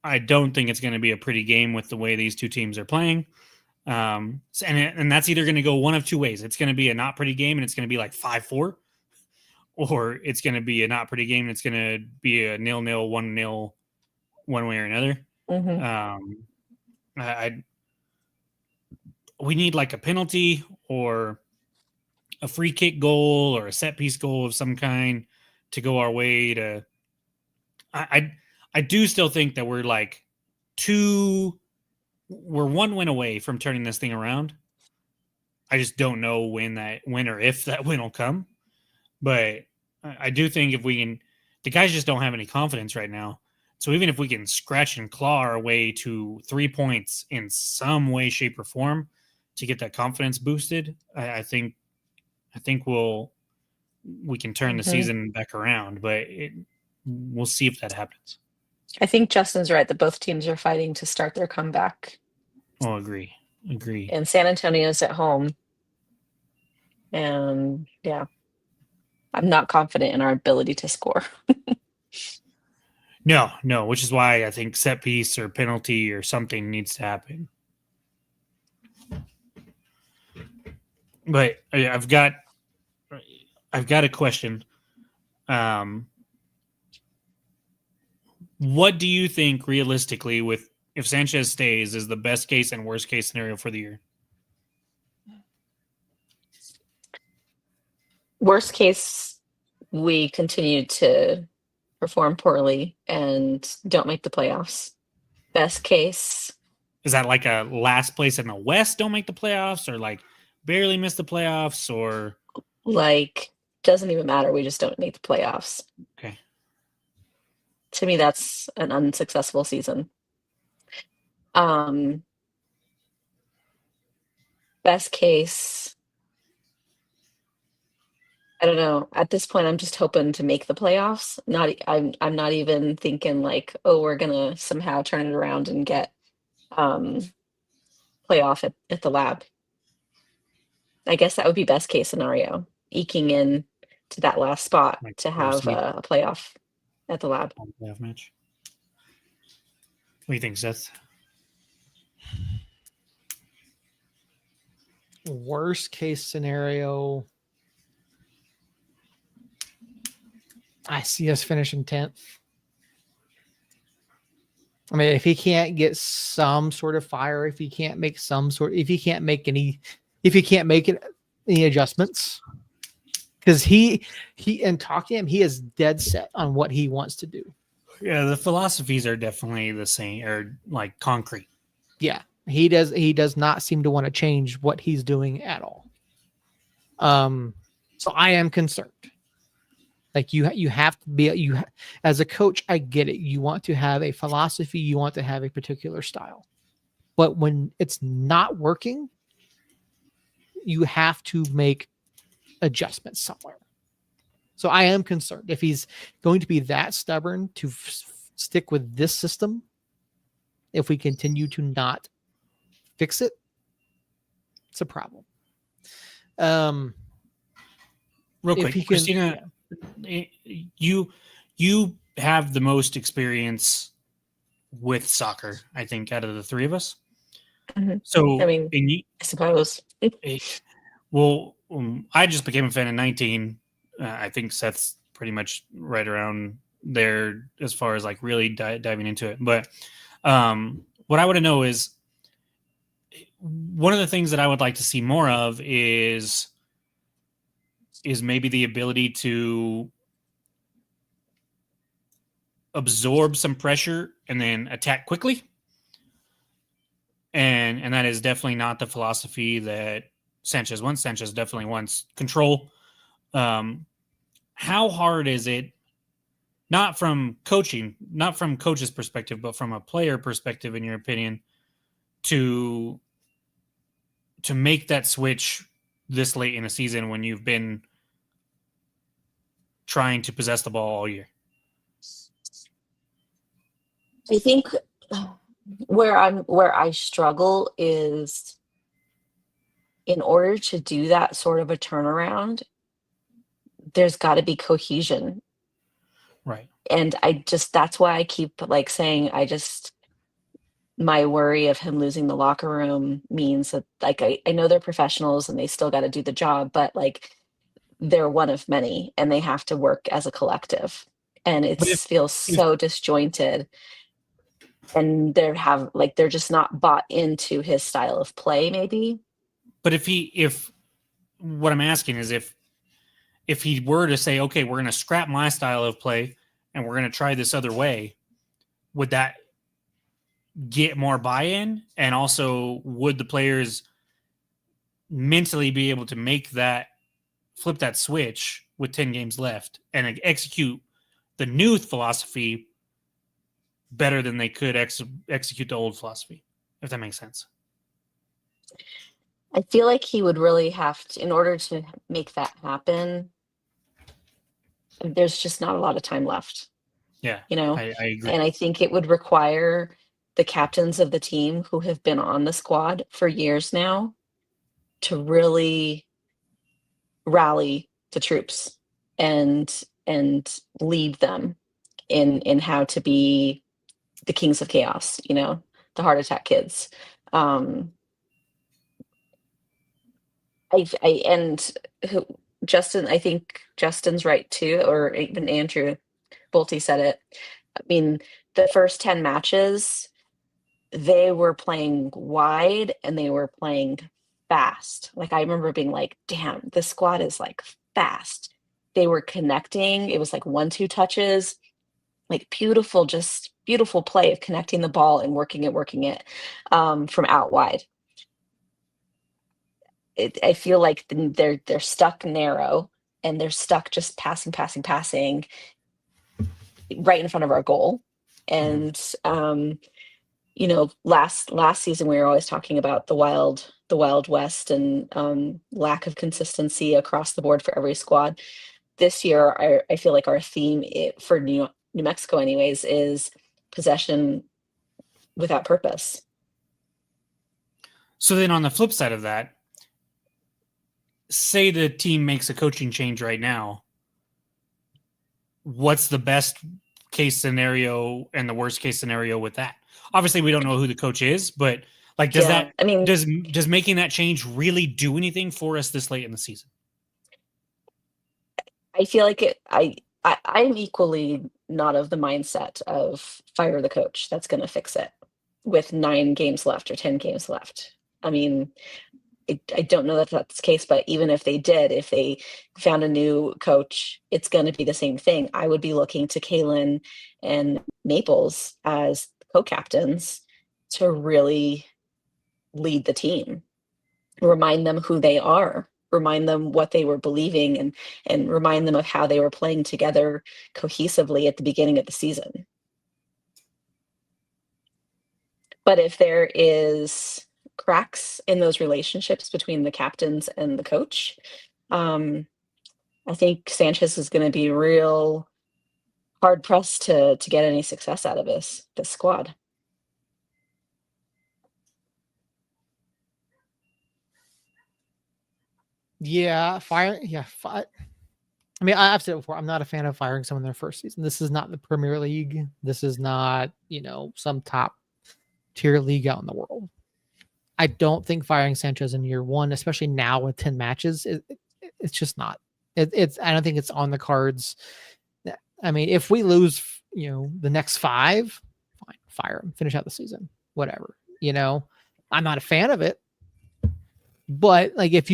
I don't think it's going to be a pretty game with the way these two teams are playing. And that's either going to go one of two ways. It's going to be a not pretty game and it's going to be like 5-4, or it's going to be a not pretty game and it's going to be a 0-0, 1-0, one way or another. We need like a penalty or a free kick goal or a set piece goal of some kind to go our way to. I do still think that we're like we're one win away from turning this thing around. I just don't know when or if that win will come. But I do think if we can, the guys just don't have any confidence right now. So even if we can scratch and claw our way to 3 points in some way, shape, or form to get that confidence boosted, I think we can turn the season back around. But we'll see if that happens. I think Justin's right that both teams are fighting to start their comeback. Oh, agree. And San Antonio's at home. And yeah, I'm not confident in our ability to score. No, which is why I think set piece or penalty or something needs to happen. But I've got a question. What do you think realistically, if Sanchez stays, is the best case and worst case scenario for the year? Worst case, we continue to perform poorly and don't make the playoffs. Best case, is that like a last place in the West don't make the playoffs, or like barely miss the playoffs, or like doesn't even matter. We just don't make the playoffs. Okay. To me, that's an unsuccessful season. Best case, I don't know. At this point, I'm just hoping to make the playoffs. I'm not even thinking like, oh, we're gonna somehow turn it around and get playoff at the lab. I guess that would be best case scenario, eking in to that last spot like to have a playoff at the lab. Playoff match. What do you think, Seth? Worst case scenario, I see us finishing 10th. I mean, if he can't get some sort of fire, if he can't make any adjustments, because he and talking to him, he is dead set on what he wants to do. Yeah, the philosophies are definitely the same, or like concrete. Yeah, he does not seem to want to change what he's doing at all. So I am concerned. Like you have to be as a coach. I get it. You want to have a philosophy. You want to have a particular style, but when it's not working, you have to make adjustments somewhere. So I am concerned if he's going to be that stubborn to stick with this system. If we continue to not fix it, it's a problem. Real quick, Christina, you have the most experience with soccer, I think, out of the three of us. Mm-hmm. So, I mean, I suppose. Well, I just became a fan in 19. I think Seth's pretty much right around there as far as like really diving into it. But what I want to know is, one of the things that I would like to see more of is maybe the ability to absorb some pressure and then attack quickly. And that is definitely not the philosophy that Sanchez wants. Sanchez definitely wants control. How hard is it, not from coach's perspective, but from a player perspective, in your opinion, to make that switch this late in the season when you've been trying to possess the ball all year? I think where I struggle is, in order to do that sort of a turnaround, there's got to be cohesion. Right. And that's why I keep like saying, my worry of him losing the locker room means that, like, I know they're professionals and they still got to do the job, but like, they're one of many and they have to work as a collective. And it feels so disjointed. And they're just not bought into his style of play, maybe. But if what I'm asking is, if he were to say, okay, we're going to scrap my style of play and we're going to try this other way, would that get more buy-in? And also, would the players mentally be able to flip that switch with 10 games left and execute the new philosophy better than they could execute the old philosophy, if that makes sense? I feel like he would really have to, in order to make that happen, there's just not a lot of time left. Yeah, I agree. And I think it would require the captains of the team who have been on the squad for years now to really rally the troops and lead them in how to be the kings of chaos, the heart attack kids. Justin, I think Justin's right too, or even Andrew Bolte said it. I mean, the first 10 matches, they were playing wide and they were playing fast. Like, I remember being like, damn, this squad is like fast. They were connecting. It was like 1-2 touches, like beautiful play of connecting the ball and working it from out wide. I feel like they're stuck narrow and they're stuck just passing right in front of our goal. And last season we were always talking about the wild west and lack of consistency across the board for every squad. This year I feel like our theme for New Mexico anyways is possession without purpose. So then on the flip side of that, say the team makes a coaching change right now, what's the best case scenario and the worst case scenario with that? Obviously, we don't know who the coach is, but like, does making that change really do anything for us this late in the season? I feel like I'm equally not of the mindset of fire the coach. That's going to fix it with 9 games left or 10 games left. I mean, I don't know that that's the case, but even if they found a new coach, it's going to be the same thing. I would be looking to Kalen and Maples as co-captains to really lead the team, remind them who they are, remind them what they were believing, and remind them of how they were playing together cohesively at the beginning of the season. But if there is cracks in those relationships between the captains and the coach, I think Sanchez is going to be real hard pressed to get any success out of this squad. Yeah, I mean, I've said it before, I'm not a fan of firing someone in their first season. This is not the Premier League. This is not, some top tier league out in the world. I don't think firing Sanchez in year one, especially now with 10 matches, it's just not. I don't think it's on the cards. I mean, if we lose, the next 5, fine, fire him, finish out the season, whatever. I'm not a fan of it, but like if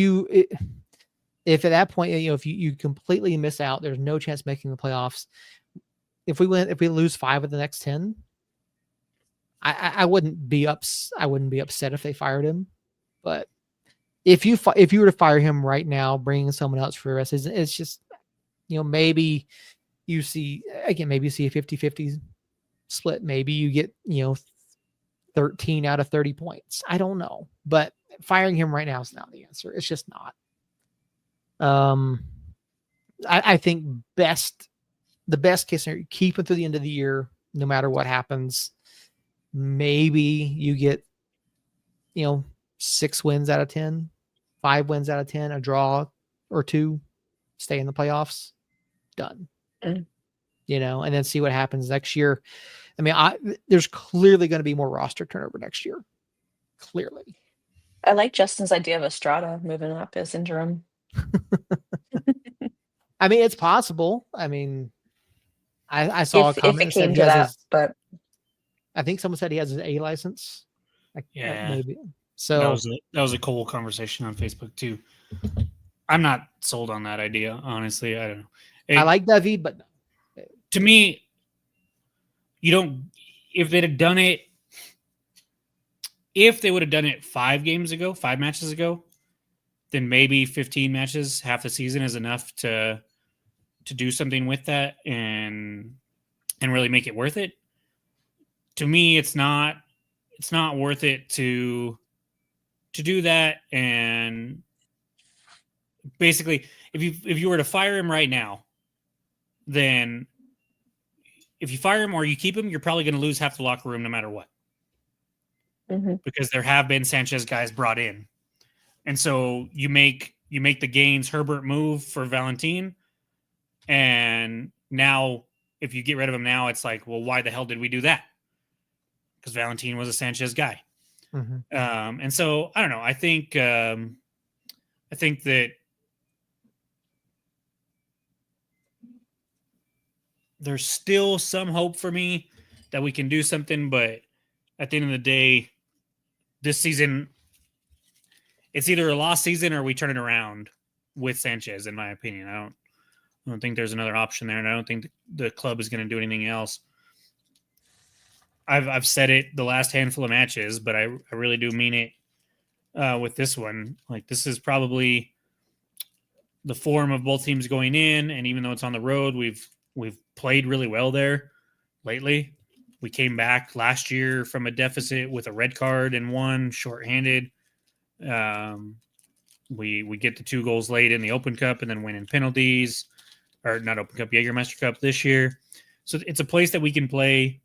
at that point, if you completely miss out, there's no chance making the playoffs. if we lose 5 of the next 10, I wouldn't be upset if they fired him. But if you were to fire him right now, bringing someone else for the rest, it's just, maybe you see a 50-50 split. Maybe you get 13 out of 30 points. I don't know, but firing him right now is not the answer. It's just not. I think the best case scenario, keep him through the end of the year, no matter what happens. Maybe you get 6 wins out of 10, 5 wins out of 10, a draw or 2, stay in the playoffs, done. And then see what happens next year. I mean, there's clearly going to be more roster turnover next year. Clearly. I like Justin's idea of Estrada moving up as interim. I mean, it's possible. I mean, I saw a comment if it came to that, but I think someone said he has his A license. Yeah, maybe. So that was a cool conversation on Facebook too. I'm not sold on that idea, honestly. I don't know. I like David, but no. To me, you don't. If they'd have done it, if they would have done it 5 matches ago, then maybe 15 matches, half the season, is enough to do something with that and really make it worth it. To me, it's not worth it to do that. And basically, if you were to fire him right now, then if you fire him or you keep him, you're probably going to lose half the locker room no matter what. Mm-hmm. Because there have been Sanchez guys brought in. And so you make the Gaines Herbert move for Valentin. And now if you get rid of him now, it's like, well, why the hell did we do that? Because Valentin was a Sanchez guy. Mm-hmm. And so I don't know. I think that there's still some hope for me that we can do something, but at the end of the day, this season, it's either a lost season or we turn it around with Sanchez, in my opinion. I don't think there's another option there, and I don't think the club is going to do anything else. I've said it the last handful of matches, but I really do mean it with this one. Like, this is probably the form of both teams going in, and even though it's on the road, we've played really well there lately. We came back last year from a deficit with a red card and won shorthanded. We get the 2 goals late in the Open Cup and then win in penalties, or not Open Cup, Jägermeister Cup this year. So it's a place that we can play.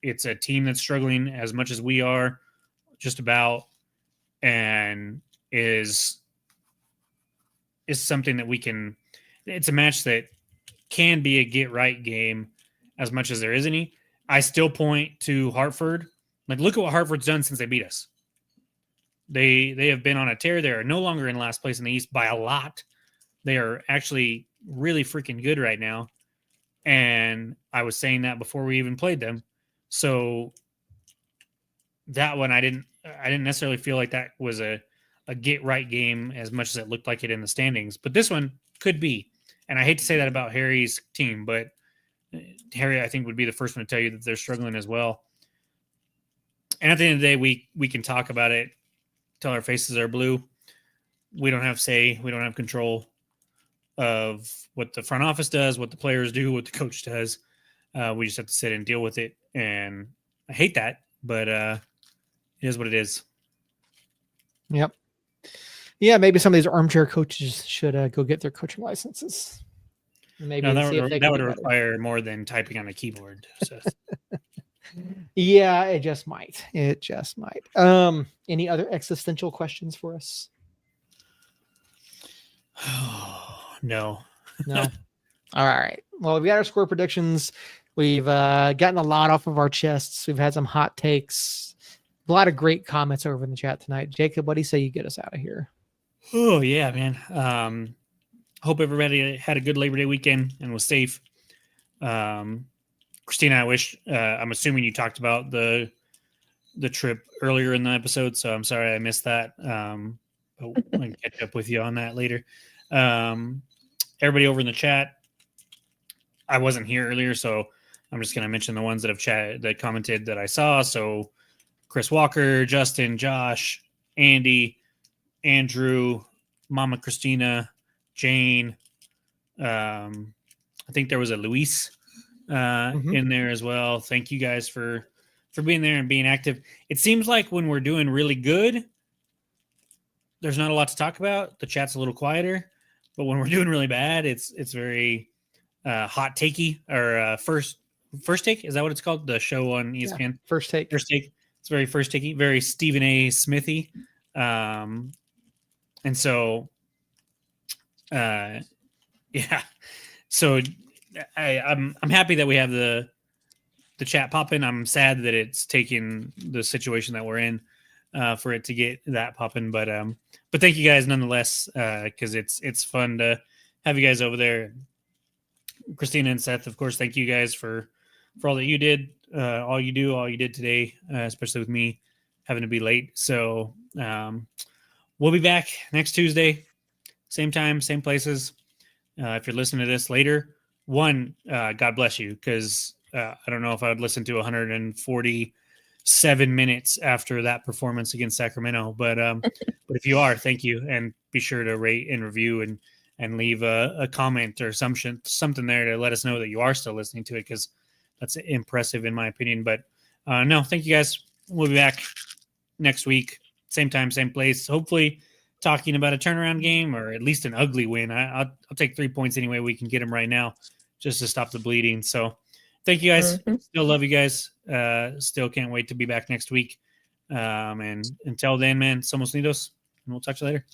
It's a team that's struggling as much as we are, just about, and is something that we can. It's a match that can be a get right game as much as there is any. I still point to Hartford. Like, look at what Hartford's done since they beat us. They have been on a tear. They are no longer in last place in the East by a lot. They are actually really freaking good right now. And I was saying that before we even played them. So that one, I didn't necessarily feel like that was a get right game as much as it looked like it in the standings. But this one could be. And I hate to say that about Harry's team, but Harry, I think, would be the first one to tell you that they're struggling as well. And at the end of the day, we can talk about it till our faces are blue. We don't have say. We don't have control of what the front office does, what the players do, what the coach does. We just have to sit and deal with it. And I hate that, but it is what it is. Yep. Yeah, maybe some of these armchair coaches should go get their coaching licenses. Maybe that would require more than typing on a keyboard. So. Yeah, it just might. Any other existential questions for us? No. All right. Well, we got our score predictions. We've gotten a lot off of our chests. We've had some hot takes. A lot of great comments over in the chat tonight. Jacob, what do you say you get us out of here? Oh, yeah, man. Hope everybody had a good Labor Day weekend and was safe. Christina, I'm assuming you talked about the trip earlier in the episode, so I'm sorry I missed that. But I can catch up with you on that later. Everybody over in the chat, I wasn't here earlier, so I'm just going to mention the ones that have that commented that I saw. So Chris Walker, Justin, Josh, Andy, Andrew, Mama Christina, Jane. I think there was a Luis in there as well. Thank you guys for being there and being active. It seems like when we're doing really good, there's not a lot to talk about. The chat's a little quieter, but when we're doing really bad, it's very hot takey or first take. Is that what it's called? The show on ESPN. Yeah, first take. First take. It's very first takey, very Stephen A. Smithy. And so, yeah. So I'm happy that we have the chat popping. I'm sad that it's taking the situation that we're in for it to get that popping. But thank you guys nonetheless, because it's fun to have you guys over there. Christina and Seth, of course, thank you guys for all that you did, all you did today, especially with me having to be late. So we'll be back next Tuesday, same time, same places. If you're listening to this later, God bless you, because I don't know if I would listen to 147 minutes after that performance against Sacramento, but if you are, thank you, and be sure to rate and review and leave a comment or something there to let us know that you are still listening to it, because that's impressive in my opinion. But no, thank you guys. We'll be back next week, same time, same place. Hopefully, talking about a turnaround game or at least an ugly win. I'll take 3 points anyway. We can get them right now, just to stop the bleeding. So, thank you guys. Still love you guys. Still can't wait to be back next week. And until then, man, somos unidos, and we'll talk to you later.